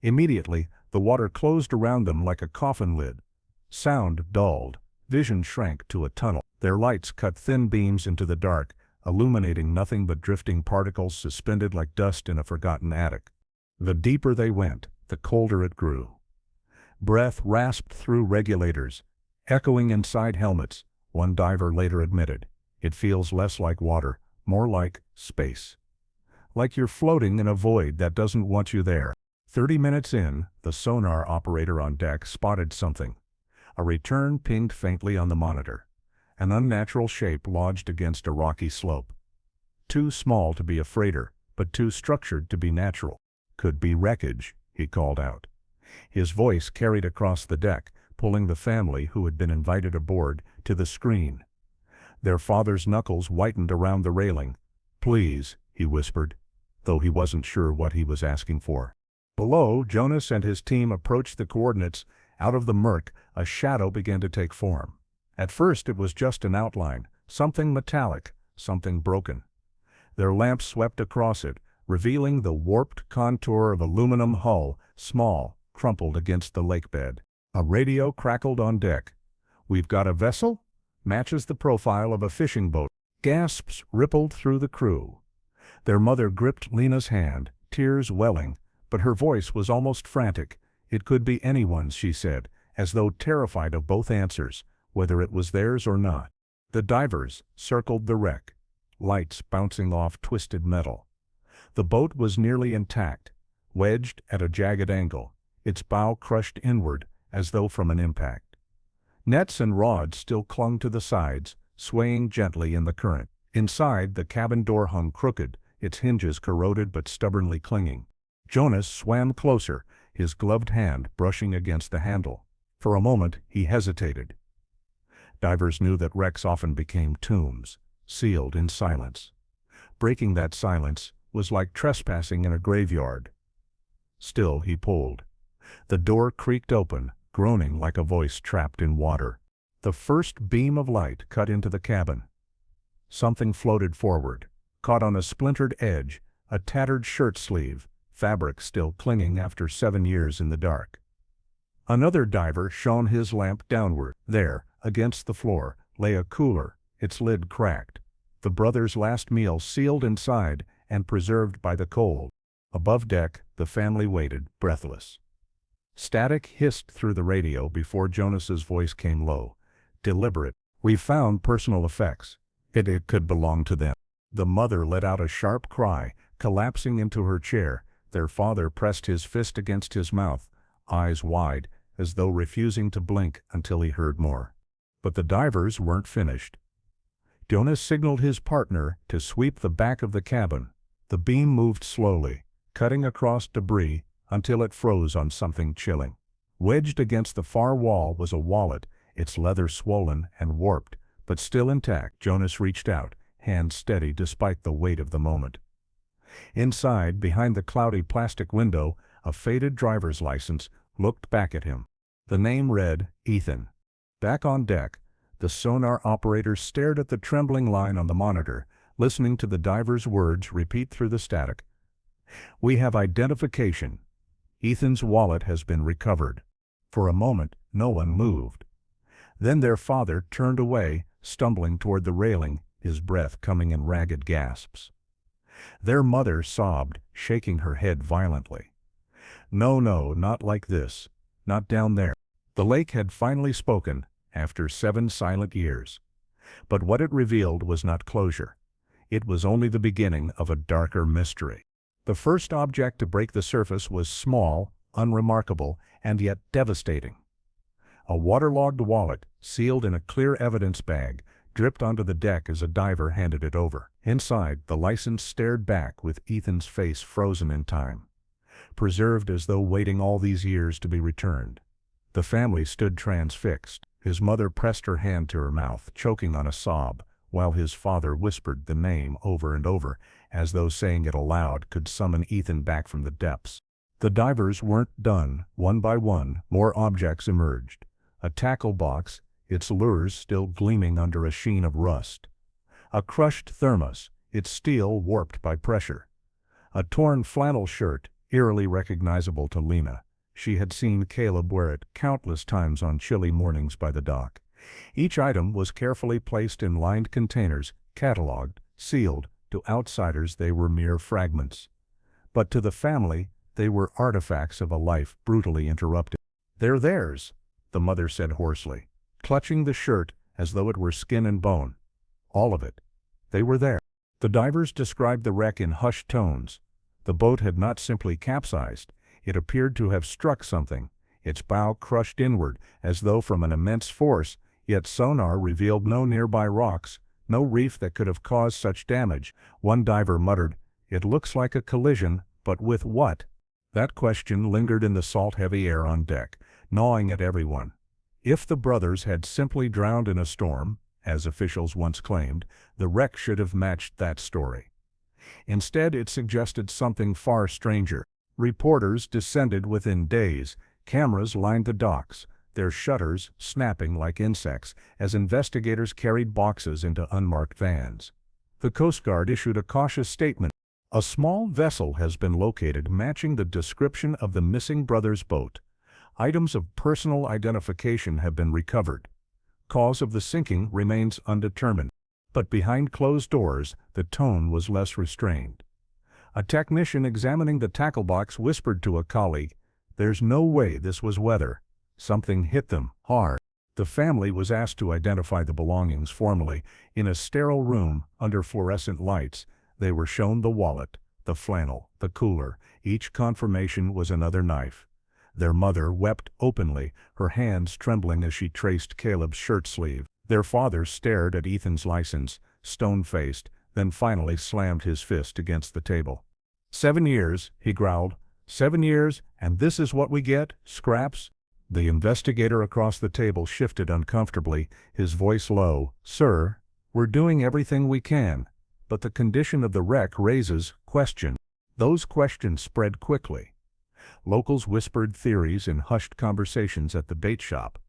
Immediately, the water closed around them like a coffin lid. Sound dulled, vision shrank to a tunnel. Their lights cut thin beams into the dark, illuminating nothing but drifting particles suspended like dust in a forgotten attic. The deeper they went, the colder it grew. Breath rasped through regulators, echoing inside helmets. One diver later admitted, "It feels less like water, more like space. Like you're floating in a void that doesn't want you there." 30 minutes in, the sonar operator on deck spotted something. A return pinged faintly on the monitor. An unnatural shape lodged against a rocky slope. Too small to be a freighter, but too structured to be natural. "Could be wreckage," he called out. His voice carried across the deck, pulling the family who had been invited aboard to the screen. Their father's knuckles whitened around the railing. "Please," he whispered, though he wasn't sure what he was asking for. Below, Jonas and his team approached the coordinates. Out of the murk, a shadow began to take form. At first it was just an outline, something metallic, something broken. Their lamps swept across it, revealing the warped contour of aluminum hull, small, crumpled against the lakebed. A radio crackled on deck. "We've got a vessel? Matches the profile of a fishing boat." Gasps rippled through the crew. Their mother gripped Lena's hand, tears welling, but her voice was almost frantic. "It could be anyone's," she said, as though terrified of both answers, whether it was theirs or not. The divers circled the wreck, lights bouncing off twisted metal. The boat was nearly intact, wedged at a jagged angle, its bow crushed inward as though from an impact. Nets and rods still clung to the sides, swaying gently in the current. Inside, the cabin door hung crooked, its hinges corroded but stubbornly clinging. Jonas swam closer, his gloved hand brushing against the handle. For a moment, he hesitated. Divers knew that wrecks often became tombs, sealed in silence. Breaking that silence was like trespassing in a graveyard. Still he pulled. The door creaked open, groaning like a voice trapped in water. The first beam of light cut into the cabin. Something floated forward, caught on a splintered edge, a tattered shirt sleeve, fabric still clinging after 7 years in the dark. Another diver shone his lamp downward. There, against the floor, lay a cooler, its lid cracked. The brothers' last meal sealed inside and preserved by the cold. Above deck, the family waited, breathless. Static hissed through the radio before Jonas's voice came low, deliberate. "We found personal effects. It could belong to them." The mother let out a sharp cry, collapsing into her chair. Their father pressed his fist against his mouth, eyes wide, as though refusing to blink until he heard more. But the divers weren't finished. Jonas signaled his partner to sweep the back of the cabin. The beam moved slowly, cutting across debris until it froze on something chilling. Wedged against the far wall was a wallet, its leather swollen and warped, but still intact. Jonas reached out, hand steady despite the weight of the moment. Inside, behind the cloudy plastic window, a faded driver's license looked back at him. The name read, Ethan. Back on deck, the sonar operator stared at the trembling line on the monitor, listening to the diver's words repeat through the static. "We have identification. Ethan's wallet has been recovered." For a moment, no one moved. Then their father turned away, stumbling toward the railing, his breath coming in ragged gasps. Their mother sobbed, shaking her head violently. "No, no, not like this. Not down there." The lake had finally spoken, after 7 silent years. But what it revealed was not closure. It was only the beginning of a darker mystery. The first object to break the surface was small, unremarkable, and yet devastating. A waterlogged wallet, sealed in a clear evidence bag, dripped onto the deck as a diver handed it over. Inside, the license stared back with Ethan's face frozen in time, preserved as though waiting all these years to be returned. The family stood transfixed. His mother pressed her hand to her mouth, choking on a sob, while his father whispered the name over and over, as though saying it aloud could summon Ethan back from the depths. The divers weren't done. One by one, more objects emerged. A tackle box, its lures still gleaming under a sheen of rust. A crushed thermos, its steel warped by pressure. A torn flannel shirt, eerily recognizable to Lena. She had seen Caleb wear it countless times on chilly mornings by the dock. Each item was carefully placed in lined containers, catalogued, sealed. To outsiders they were mere fragments. But to the family, they were artifacts of a life brutally interrupted. "They're theirs," the mother said hoarsely, clutching the shirt as though it were skin and bone. All of it. They were there. The divers described the wreck in hushed tones. The boat had not simply capsized. It appeared to have struck something, its bow crushed inward as though from an immense force, yet sonar revealed no nearby rocks, no reef that could have caused such damage. One diver muttered, "It looks like a collision, but with what?" That question lingered in the salt-heavy air on deck, gnawing at everyone. If the brothers had simply drowned in a storm, as officials once claimed, the wreck should have matched that story. Instead, it suggested something far stranger. Reporters descended within days. Cameras lined the docks, their shutters snapping like insects as investigators carried boxes into unmarked vans. The Coast Guard issued a cautious statement. "A small vessel has been located matching the description of the missing brothers' boat. Items of personal identification have been recovered. Cause of the sinking remains undetermined." But behind closed doors, the tone was less restrained. A technician examining the tackle box whispered to a colleague, "There's no way this was weather. Something hit them hard." The family was asked to identify the belongings formally. In a sterile room, under fluorescent lights, they were shown the wallet, the flannel, the cooler. Each confirmation was another knife. Their mother wept openly, her hands trembling as she traced Caleb's shirt sleeve. Their father stared at Ethan's license, stone-faced, then finally slammed his fist against the table. 7 years, he growled. 7 years, and this is what we get? Scraps? The investigator across the table shifted uncomfortably, his voice low. "Sir, we're doing everything we can, but the condition of the wreck raises questions." Those questions spread quickly. Locals whispered theories in hushed conversations at the bait shop.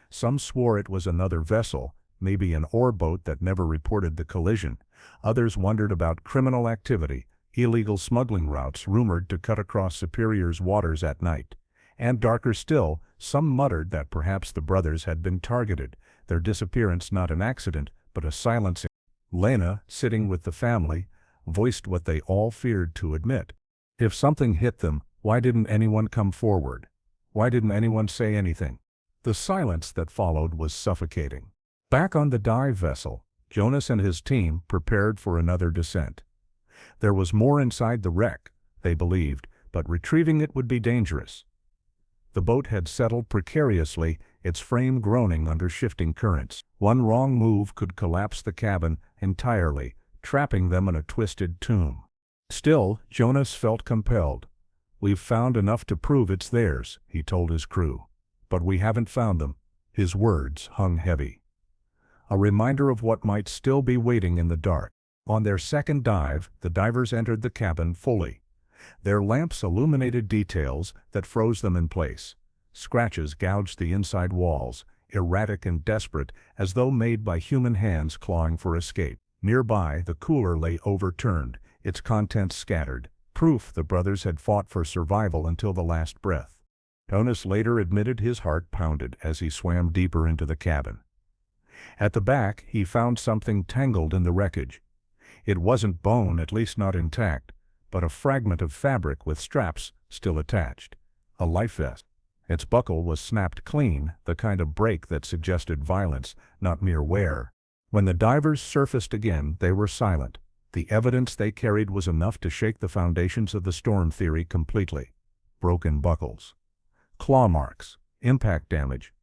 Some swore it was another vessel, maybe an ore boat that never reported the collision. Others wondered about criminal activity, illegal smuggling routes rumored to cut across Superior's waters at night. And darker still, some muttered that perhaps the brothers had been targeted, their disappearance not an accident, but a silencing. Lena, sitting with the family, voiced what they all feared to admit. If something hit them, why didn't anyone come forward? Why didn't anyone say anything? The silence that followed was suffocating. Back on the dive vessel, Jonas and his team prepared for another descent. There was more inside the wreck, they believed, but retrieving it would be dangerous. The boat had settled precariously, its frame groaning under shifting currents. One wrong move could collapse the cabin entirely, trapping them in a twisted tomb. Still, Jonas felt compelled. "We've found enough to prove it's theirs," he told his crew. "But we haven't found them." His words hung heavy. A reminder of what might still be waiting in the dark. On their second dive, the divers entered the cabin fully. Their lamps illuminated details that froze them in place. Scratches gouged the inside walls, erratic and desperate, as though made by human hands clawing for escape. Nearby, the cooler lay overturned, its contents scattered, proof the brothers had fought for survival until the last breath. Jonas later admitted his heart pounded as he swam deeper into the cabin. At the back, he found something tangled in the wreckage. It wasn't bone, at least not intact, but a fragment of fabric with straps still attached. A life vest. Its buckle was snapped clean, the kind of break that suggested violence, not mere wear. When the divers surfaced again, they were silent. The evidence they carried was enough to shake the foundations of the storm theory completely. Broken buckles. Claw marks. Impact damage.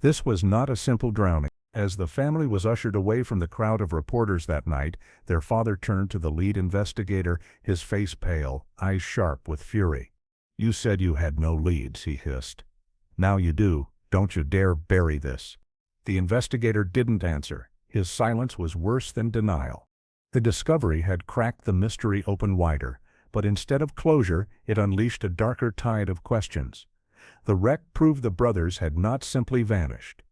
This was not a simple drowning. As the family was ushered away from the crowd of reporters that night, their father turned to the lead investigator, his face pale, eyes sharp with fury. "You said you had no leads," he hissed. "Now you do. Don't you dare bury this." The investigator didn't answer. His silence was worse than denial. The discovery had cracked the mystery open wider, but instead of closure, it unleashed a darker tide of questions. The wreck proved the brothers had not simply vanished.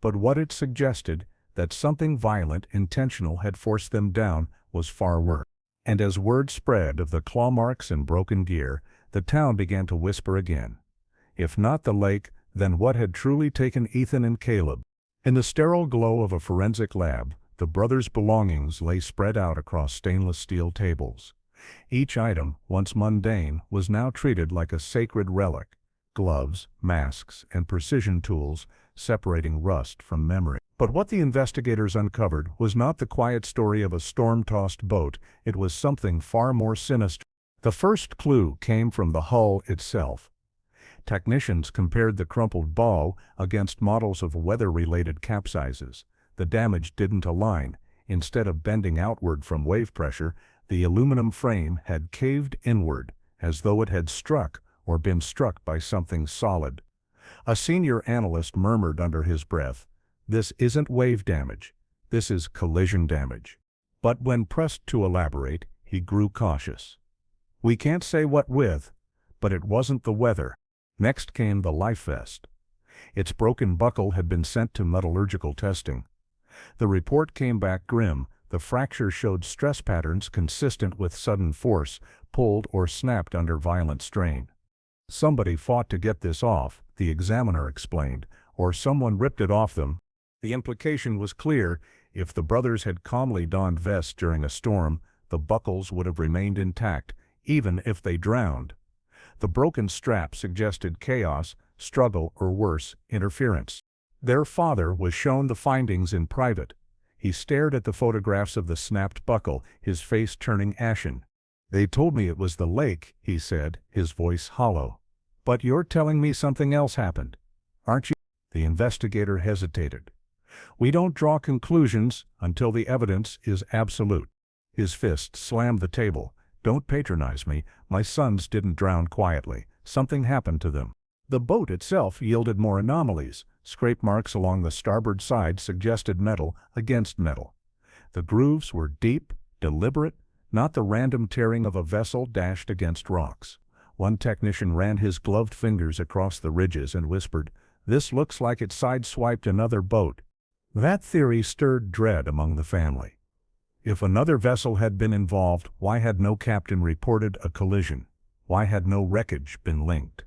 But what it suggested, that something violent, intentional had forced them down, was far worse. And as word spread of the claw marks and broken gear, the town began to whisper again. If not the lake, then what had truly taken Ethan and Caleb? In the sterile glow of a forensic lab, the brothers' belongings lay spread out across stainless steel tables. Each item, once mundane, was now treated like a sacred relic. Gloves, masks, and precision tools, separating rust from memory. But what the investigators uncovered was not the quiet story of a storm-tossed boat, it was something far more sinister. The first clue came from the hull itself. Technicians compared the crumpled bow against models of weather-related capsizes. The damage didn't align. Instead of bending outward from wave pressure, the aluminum frame had caved inward, as though it had struck or been struck by something solid. A senior analyst murmured under his breath, "This isn't wave damage. This is collision damage." But when pressed to elaborate, he grew cautious. "We can't say what with, but it wasn't the weather." Next came the life vest. Its broken buckle had been sent to metallurgical testing. The report came back grim. The fracture showed stress patterns consistent with sudden force, pulled or snapped under violent strain. "Somebody fought to get this off," the examiner explained, "or someone ripped it off them." The implication was clear. If the brothers had calmly donned vests during a storm, the buckles would have remained intact, even if they drowned. The broken strap suggested chaos, struggle, or worse, interference. Their father was shown the findings in private. He stared at the photographs of the snapped buckle, his face turning ashen. "They told me it was the lake," he said, his voice hollow. "But you're telling me something else happened, aren't you?" The investigator hesitated. "We don't draw conclusions until the evidence is absolute." His fist slammed the table. "Don't patronize me. My sons didn't drown quietly. Something happened to them." The boat itself yielded more anomalies. Scrape marks along the starboard side suggested metal against metal. The grooves were deep, deliberate, not the random tearing of a vessel dashed against rocks. One technician ran his gloved fingers across the ridges and whispered, "This looks like it sideswiped another boat." That theory stirred dread among the family. If another vessel had been involved, why had no captain reported a collision? Why had no wreckage been linked?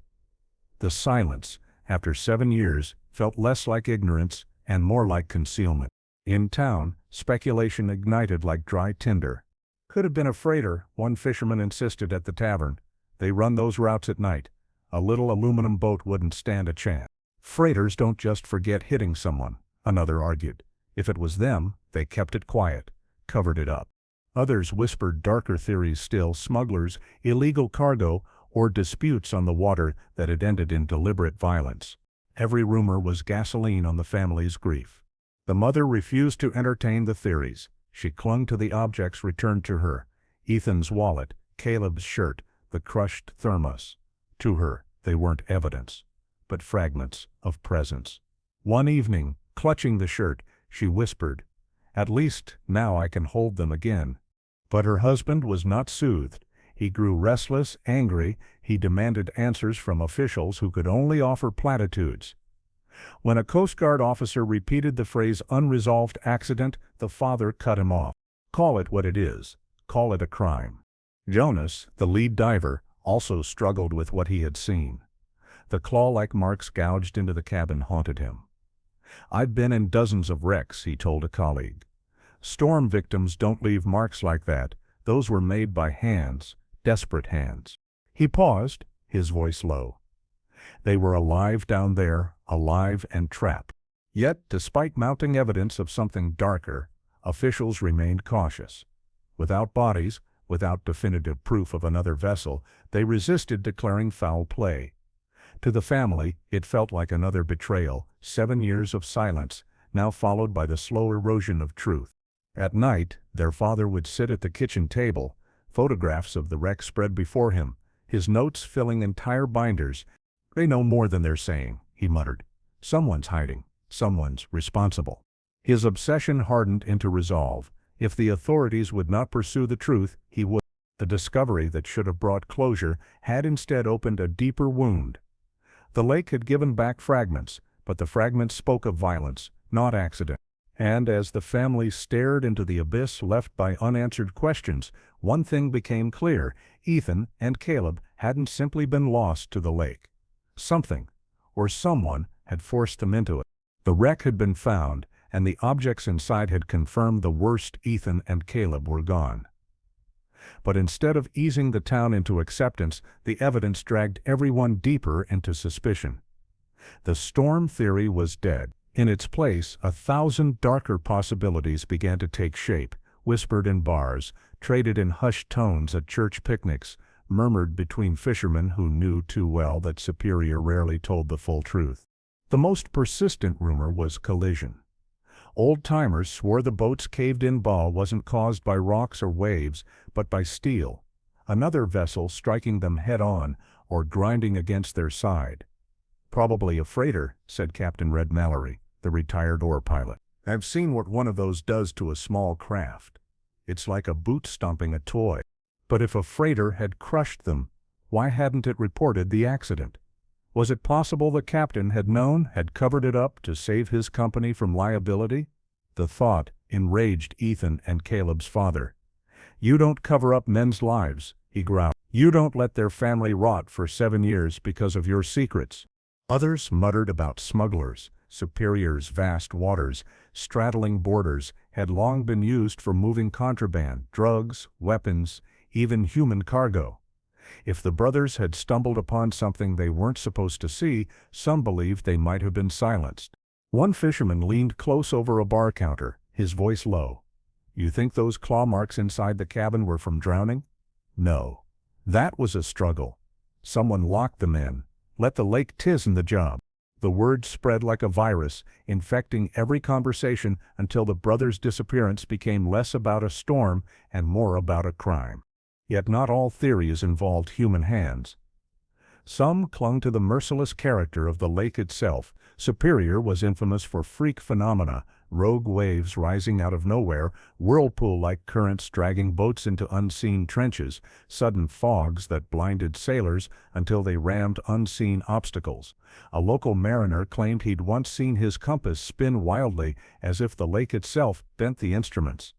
The silence, after 7 years, felt less like ignorance and more like concealment. In town, speculation ignited like dry tinder. Could have been a freighter, one fisherman insisted at the tavern. They run those routes at night. A little aluminum boat wouldn't stand a chance. Freighters don't just forget hitting someone, another argued. If it was them, they kept it quiet, covered it up. Others whispered darker theories still, smugglers, illegal cargo, or disputes on the water that had ended in deliberate violence. Every rumor was gasoline on the family's grief. The mother refused to entertain the theories. She clung to the objects returned to her: Ethan's wallet, Caleb's shirt, the crushed thermos. To her, they weren't evidence, but fragments of presence. One evening, clutching the shirt, she whispered, "At least now I can hold them again." But her husband was not soothed. He grew restless, angry. He demanded answers from officials who could only offer platitudes. When a Coast Guard officer repeated the phrase "unresolved accident," the father cut him off. "Call it what it is. Call it a crime." Jonas, the lead diver, also struggled with what he had seen. The claw-like marks gouged into the cabin haunted him. "I've been in dozens of wrecks," he told a colleague. "Storm victims don't leave marks like that. Those were made by hands, desperate hands." He paused, his voice low. They were alive down there, alive and trapped. Yet, despite mounting evidence of something darker, officials remained cautious. Without bodies, without definitive proof of another vessel, they resisted declaring foul play. To the family, it felt like another betrayal, 7 years of silence, now followed by the slow erosion of truth. At night, their father would sit at the kitchen table, photographs of the wreck spread before him, his notes filling entire binders. "They know more than they're saying," he muttered. "Someone's hiding. Someone's responsible." His obsession hardened into resolve. If the authorities would not pursue the truth, he would. The discovery that should have brought closure had instead opened a deeper wound. The lake had given back fragments, but the fragments spoke of violence, not accident. And as the family stared into the abyss left by unanswered questions, one thing became clear: Ethan and Caleb hadn't simply been lost to the lake. Something, or someone, had forced them into it. The wreck had been found, and the objects inside had confirmed the worst: Ethan and Caleb were gone. But instead of easing the town into acceptance, the evidence dragged everyone deeper into suspicion. The storm theory was dead. In its place, 1,000 darker possibilities began to take shape, whispered in bars, traded in hushed tones at church picnics, murmured between fishermen who knew too well that Superior rarely told the full truth. The most persistent rumor was collision. Old-timers swore the boat's caved-in bow wasn't caused by rocks or waves, but by steel, another vessel striking them head-on or grinding against their side. "Probably a freighter," said Captain Red Mallory, the retired oar pilot. "I've seen what one of those does to a small craft. It's like a boot stomping a toy." But if a freighter had crushed them, why hadn't it reported the accident? Was it possible the captain had known, had covered it up to save his company from liability? The thought enraged Ethan and Caleb's father. "You don't cover up men's lives," he growled. "You don't let their family rot for 7 years because of your secrets." Others muttered about smugglers. Superior's vast waters, straddling borders, had long been used for moving contraband, drugs, weapons, even human cargo. If the brothers had stumbled upon something they weren't supposed to see, some believed they might have been silenced. One fisherman leaned close over a bar counter, his voice low. "You think those claw marks inside the cabin were from drowning?" "No. That was a struggle. Someone locked them in. Let the lake tizen the job." The word spread like a virus, infecting every conversation until the brothers' disappearance became less about a storm and more about a crime. Yet not all theories involved human hands. Some clung to the merciless character of the lake itself. Superior was infamous for freak phenomena, rogue waves rising out of nowhere, whirlpool-like currents dragging boats into unseen trenches, sudden fogs that blinded sailors until they rammed unseen obstacles. A local mariner claimed he'd once seen his compass spin wildly as if the lake itself bent the instruments.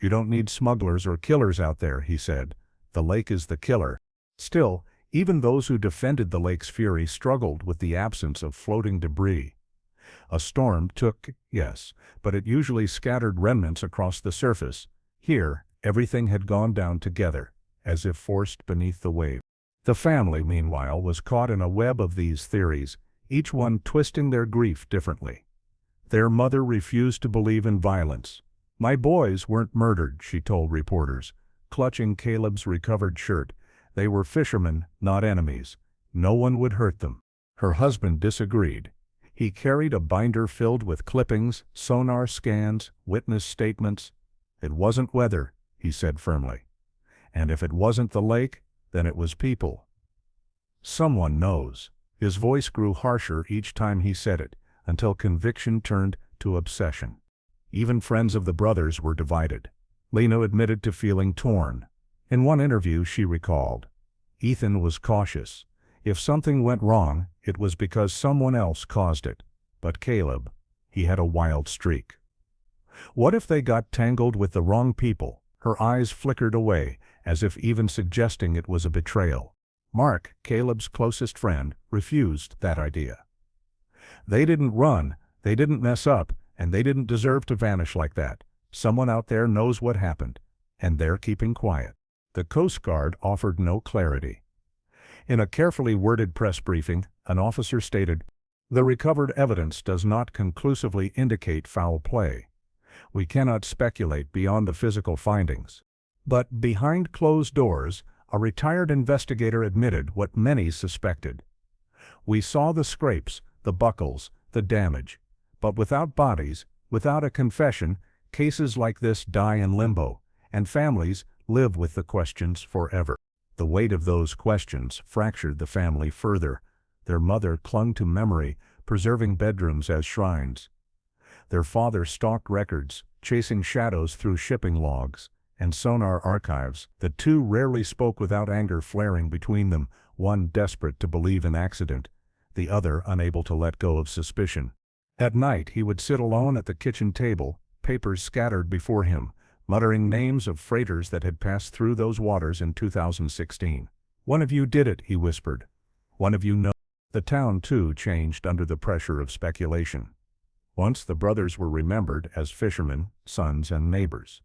"You don't need smugglers or killers out there," he said. "The lake is the killer." Still, even those who defended the lake's fury struggled with the absence of floating debris. A storm took, yes, but it usually scattered remnants across the surface. Here, everything had gone down together, as if forced beneath the wave. The family, meanwhile, was caught in a web of these theories, each one twisting their grief differently. Their mother refused to believe in violence. "My boys weren't murdered," she told reporters, clutching Caleb's recovered shirt. "They were fishermen, not enemies. No one would hurt them." Her husband disagreed. He carried a binder filled with clippings, sonar scans, witness statements. "It wasn't weather," he said firmly. "And if it wasn't the lake, then it was people. Someone knows." His voice grew harsher each time he said it, until conviction turned to obsession. Even friends of the brothers were divided. Lena admitted to feeling torn. In one interview, she recalled, "Ethan was cautious. If something went wrong, it was because someone else caused it. But Caleb, he had a wild streak." What if they got tangled with the wrong people? Her eyes flickered away, as if even suggesting it was a betrayal. Mark, Caleb's closest friend, refused that idea. "They didn't run, they didn't mess up, and they didn't deserve to vanish like that. Someone out there knows what happened, and they're keeping quiet." The Coast Guard offered no clarity. In a carefully worded press briefing, an officer stated, "The recovered evidence does not conclusively indicate foul play. We cannot speculate beyond the physical findings." But behind closed doors, a retired investigator admitted what many suspected. "We saw the scrapes, the buckles, the damage. But without bodies, without a confession, cases like this die in limbo, and families live with the questions forever." The weight of those questions fractured the family further. Their mother clung to memory, preserving bedrooms as shrines. Their father stalked records, chasing shadows through shipping logs and sonar archives. The two rarely spoke without anger flaring between them, one desperate to believe an accident, the other unable to let go of suspicion. At night he would sit alone at the kitchen table, papers scattered before him, muttering names of freighters that had passed through those waters in 2016. "One of you did it," he whispered. "One of you knows." The town, too, changed under the pressure of speculation. Once the brothers were remembered as fishermen, sons, and neighbors.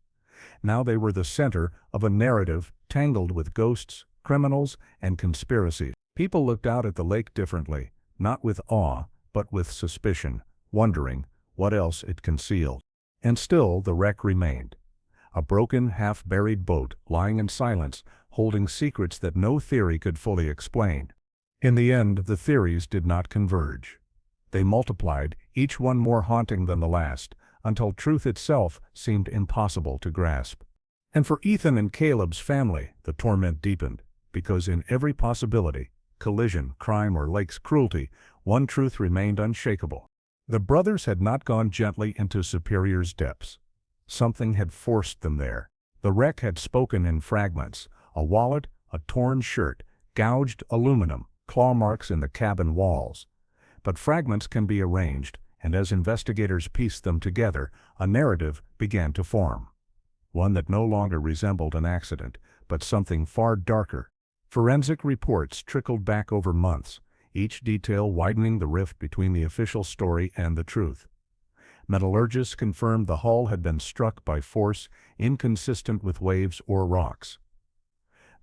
Now they were the center of a narrative tangled with ghosts, criminals, and conspiracies. People looked out at the lake differently, not with awe, but with suspicion, wondering what else it concealed. And still the wreck remained. A broken, half-buried boat lying in silence, holding secrets that no theory could fully explain. In the end, the theories did not converge. They multiplied, each one more haunting than the last, until truth itself seemed impossible to grasp. And for Ethan and Caleb's family, the torment deepened, because in every possibility, collision, crime, or lake's cruelty, one truth remained unshakable. The brothers had not gone gently into Superior's depths. Something had forced them there. The wreck had spoken in fragments: a wallet, a torn shirt, gouged aluminum, claw marks in the cabin walls. But fragments can be arranged, and as investigators pieced them together, a narrative began to form. One that no longer resembled an accident, but something far darker. Forensic reports trickled back over months, each detail widening the rift between the official story and the truth. Metallurgists confirmed the hull had been struck by force inconsistent with waves or rocks.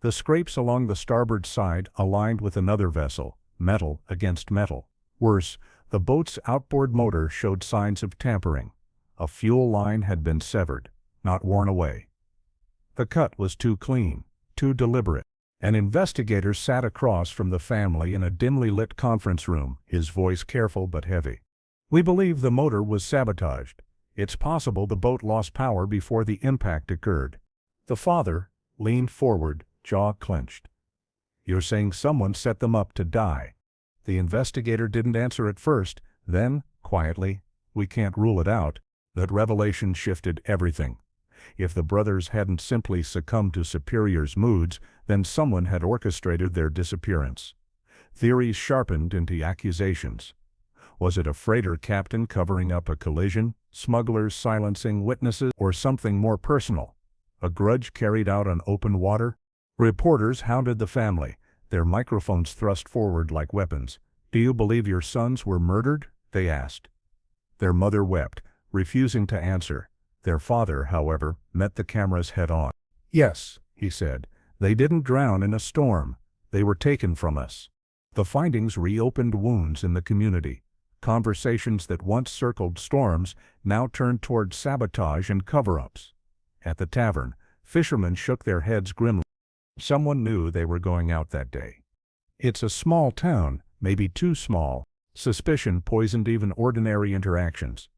The scrapes along the starboard side aligned with another vessel, metal against metal. Worse, the boat's outboard motor showed signs of tampering. A fuel line had been severed, not worn away. The cut was too clean, too deliberate. An investigator sat across from the family in a dimly lit conference room, his voice careful but heavy. "We believe the motor was sabotaged. It's possible the boat lost power before the impact occurred." The father leaned forward, jaw clenched. "You're saying someone set them up to die?" The investigator didn't answer at first, then, quietly, "We can't rule it out." That revelation shifted everything. If the brothers hadn't simply succumbed to Superior's moods, then someone had orchestrated their disappearance. Theories sharpened into accusations. Was it a freighter captain covering up a collision, smugglers silencing witnesses, or something more personal? A grudge carried out on open water? Reporters hounded the family, their microphones thrust forward like weapons. "Do you believe your sons were murdered?" they asked. Their mother wept, refusing to answer. Their father, however, met the cameras head-on. "Yes," he said, "they didn't drown in a storm. They were taken from us." The findings reopened wounds in the community. Conversations that once circled storms now turned toward sabotage and cover-ups. At the tavern, fishermen shook their heads grimly. Someone knew they were going out that day. It's a small town, maybe too small. Suspicion poisoned even ordinary interactions.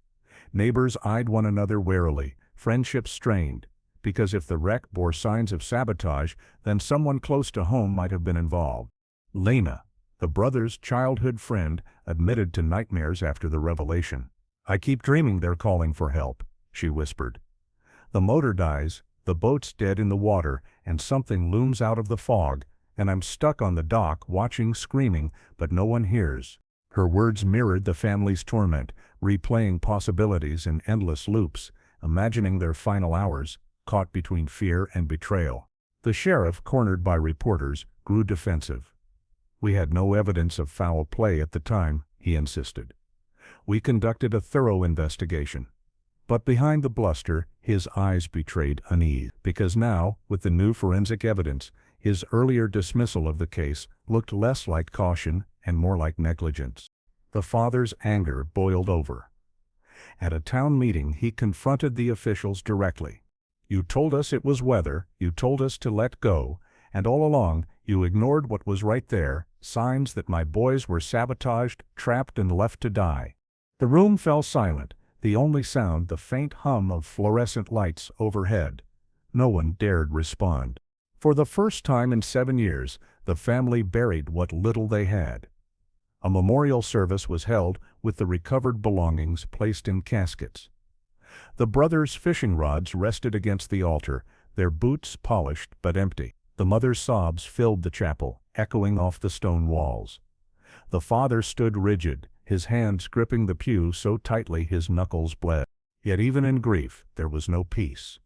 Neighbors eyed one another warily, friendships strained, because if the wreck bore signs of sabotage, then someone close to home might have been involved. Lena, the brother's childhood friend, admitted to nightmares after the revelation. "I keep dreaming they're calling for help," she whispered. "The motor dies, the boat's dead in the water, and something looms out of the fog, and I'm stuck on the dock watching, screaming, but no one hears." Her words mirrored the family's torment, replaying possibilities in endless loops, imagining their final hours, caught between fear and betrayal. The sheriff, cornered by reporters, grew defensive. "We had no evidence of foul play at the time," he insisted. "We conducted a thorough investigation." But behind the bluster, his eyes betrayed unease, because now, with the new forensic evidence, his earlier dismissal of the case looked less like caution and more like negligence. The father's anger boiled over. At a town meeting, he confronted the officials directly. "You told us it was weather, you told us to let go, and all along you ignored what was right there, signs that my boys were sabotaged, trapped, and left to die." The room fell silent, the only sound the faint hum of fluorescent lights overhead. No one dared respond. For the first time in 7 years, the family buried what little they had. A memorial service was held with the recovered belongings placed in caskets. The brothers' fishing rods rested against the altar, their boots polished but empty. The mother's sobs filled the chapel, echoing off the stone walls. The father stood rigid, his hands gripping the pew so tightly his knuckles bled. Yet even in grief, there was no peace.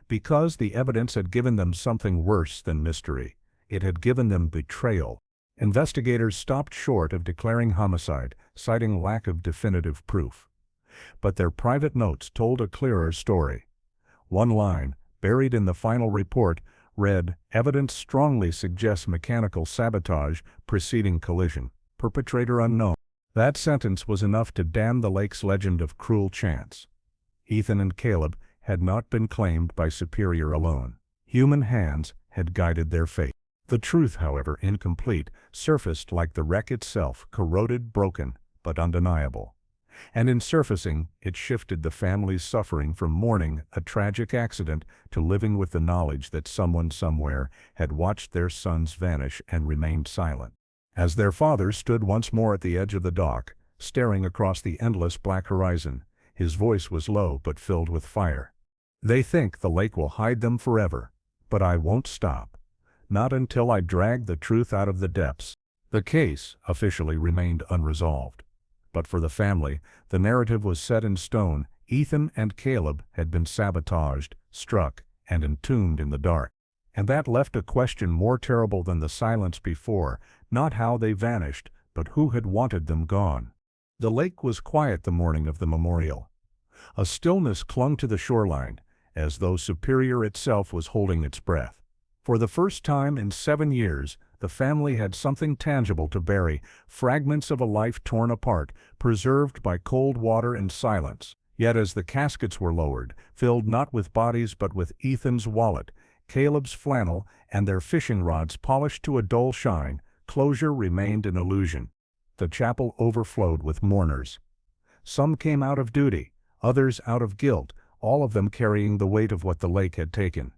Because the evidence had given them something worse than mystery. It had given them betrayal. Investigators stopped short of declaring homicide, citing lack of definitive proof. But their private notes told a clearer story. One line, buried in the final report, read, "Evidence strongly suggests mechanical sabotage preceding collision. Perpetrator unknown." That sentence was enough to damn the lake's legend of cruel chance. Ethan and Caleb had not been claimed by Superior alone. Human hands had guided their fate. The truth, however incomplete, surfaced like the wreck itself, corroded, broken, but undeniable. And in surfacing, it shifted the family's suffering from mourning a tragic accident to living with the knowledge that someone somewhere had watched their sons vanish and remained silent. As their father stood once more at the edge of the dock, staring across the endless black horizon, his voice was low but filled with fire. "They think the lake will hide them forever, but I won't stop. Not until I drag the truth out of the depths." The case officially remained unresolved. But for the family, the narrative was set in stone. Ethan and Caleb had been sabotaged, struck, and entombed in the dark. And that left a question more terrible than the silence before, not how they vanished, but who had wanted them gone. The lake was quiet the morning of the memorial. A stillness clung to the shoreline, as though Superior itself was holding its breath. For the first time in 7 years, the family had something tangible to bury, fragments of a life torn apart, preserved by cold water and silence. Yet as the caskets were lowered, filled not with bodies but with Ethan's wallet, Caleb's flannel, and their fishing rods polished to a dull shine, closure remained an illusion. The chapel overflowed with mourners. Some came out of duty, others out of guilt, all of them carrying the weight of what the lake had taken.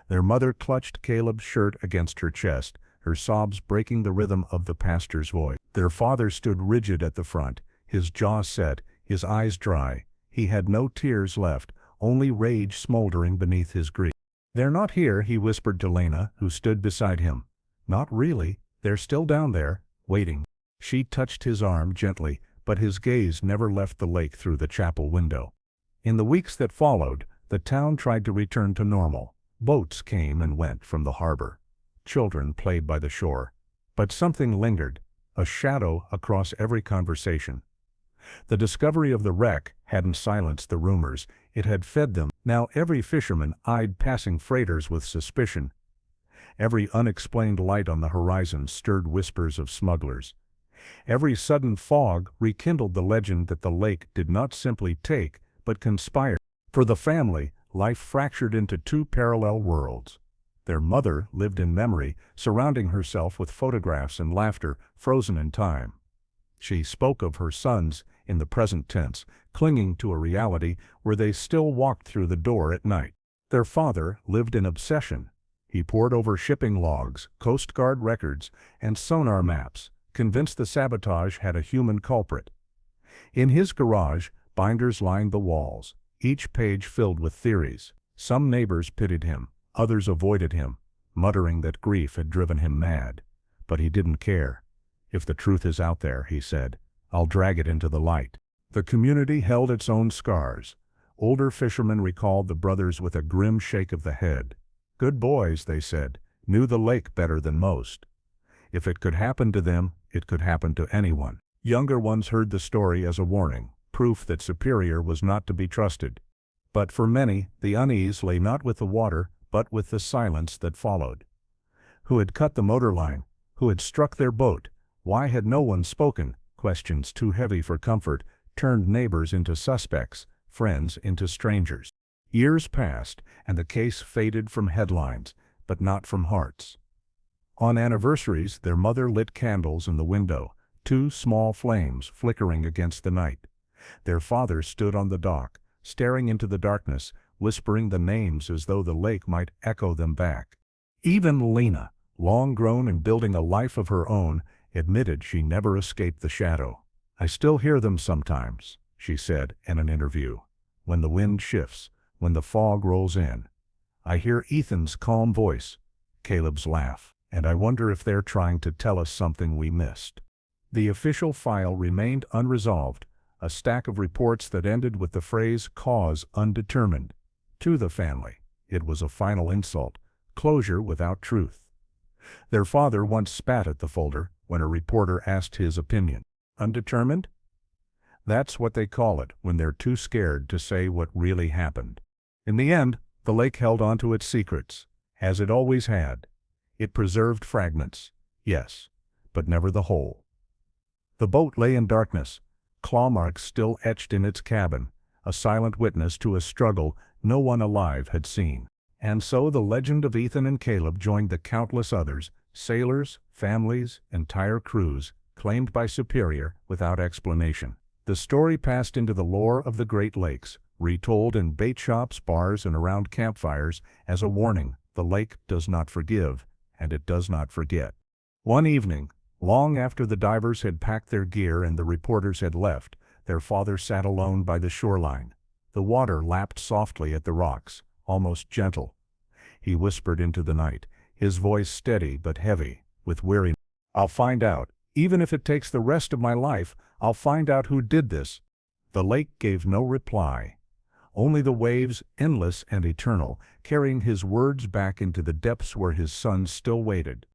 Their mother clutched Caleb's shirt against her chest, her sobs breaking the rhythm of the pastor's voice. Their father stood rigid at the front, his jaw set, his eyes dry. He had no tears left, only rage smoldering beneath his grief. "They're not here," he whispered to Lena, who stood beside him. "Not really. They're still down there, waiting." She touched his arm gently, but his gaze never left the lake through the chapel window. In the weeks that followed, the town tried to return to normal. Boats came and went from the harbor. Children played by the shore. But something lingered, a shadow across every conversation. The discovery of the wreck hadn't silenced the rumors, it had fed them. Now every fisherman eyed passing freighters with suspicion. Every unexplained light on the horizon stirred whispers of smugglers. Every sudden fog rekindled the legend that the lake did not simply take, but conspire. For the family, life fractured into two parallel worlds. Their mother lived in memory, surrounding herself with photographs and laughter frozen in time. She spoke of her sons in the present tense, clinging to a reality where they still walked through the door at night. Their father lived in obsession. He pored over shipping logs, Coast Guard records, and sonar maps, convinced the sabotage had a human culprit. In his garage, binders lined the walls, each page filled with theories. Some neighbors pitied him, others avoided him, muttering that grief had driven him mad. But he didn't care. "If the truth is out there," he said, "I'll drag it into the light." The community held its own scars. Older fishermen recalled the brothers with a grim shake of the head. Good boys, they said, knew the lake better than most. If it could happen to them, it could happen to anyone. Younger ones heard the story as a warning, proof that Superior was not to be trusted. But for many, the unease lay not with the water, but with the silence that followed. Who had cut the motor line? Who had struck their boat? Why had no one spoken? Questions too heavy for comfort turned neighbors into suspects, friends into strangers. Years passed, and the case faded from headlines, but not from hearts. On anniversaries, their mother lit candles in the window, two small flames flickering against the night. Their father stood on the dock, staring into the darkness, whispering the names as though the lake might echo them back. Even Lena, long grown and building a life of her own, admitted she never escaped the shadow. "I still hear them sometimes," she said in an interview. "When the wind shifts, when the fog rolls in. I hear Ethan's calm voice, Caleb's laugh, and I wonder if they're trying to tell us something we missed." The official file remained unresolved, a stack of reports that ended with the phrase "cause undetermined." To the family, it was a final insult, closure without truth. Their father once spat at the folder when a reporter asked his opinion. Undetermined? That's what they call it when they're too scared to say what really happened. In the end, the lake held on to its secrets, as it always had. It preserved fragments, yes, but never the whole. The boat lay in darkness, claw marks still etched in its cabin, a silent witness to a struggle no one alive had seen. And so the legend of Ethan and Caleb joined the countless others, sailors, families, entire crews, claimed by Superior without explanation. The story passed into the lore of the Great Lakes, retold in bait shops, bars, and around campfires as a warning: the lake does not forgive, and it does not forget. One evening, long after the divers had packed their gear and the reporters had left, their father sat alone by the shoreline. The water lapped softly at the rocks, almost gentle. He whispered into the night, his voice steady but heavy with weariness. "I'll find out. Even if it takes the rest of my life, I'll find out who did this." The lake gave no reply. Only the waves, endless and eternal, carrying his words back into the depths where his sons still waited.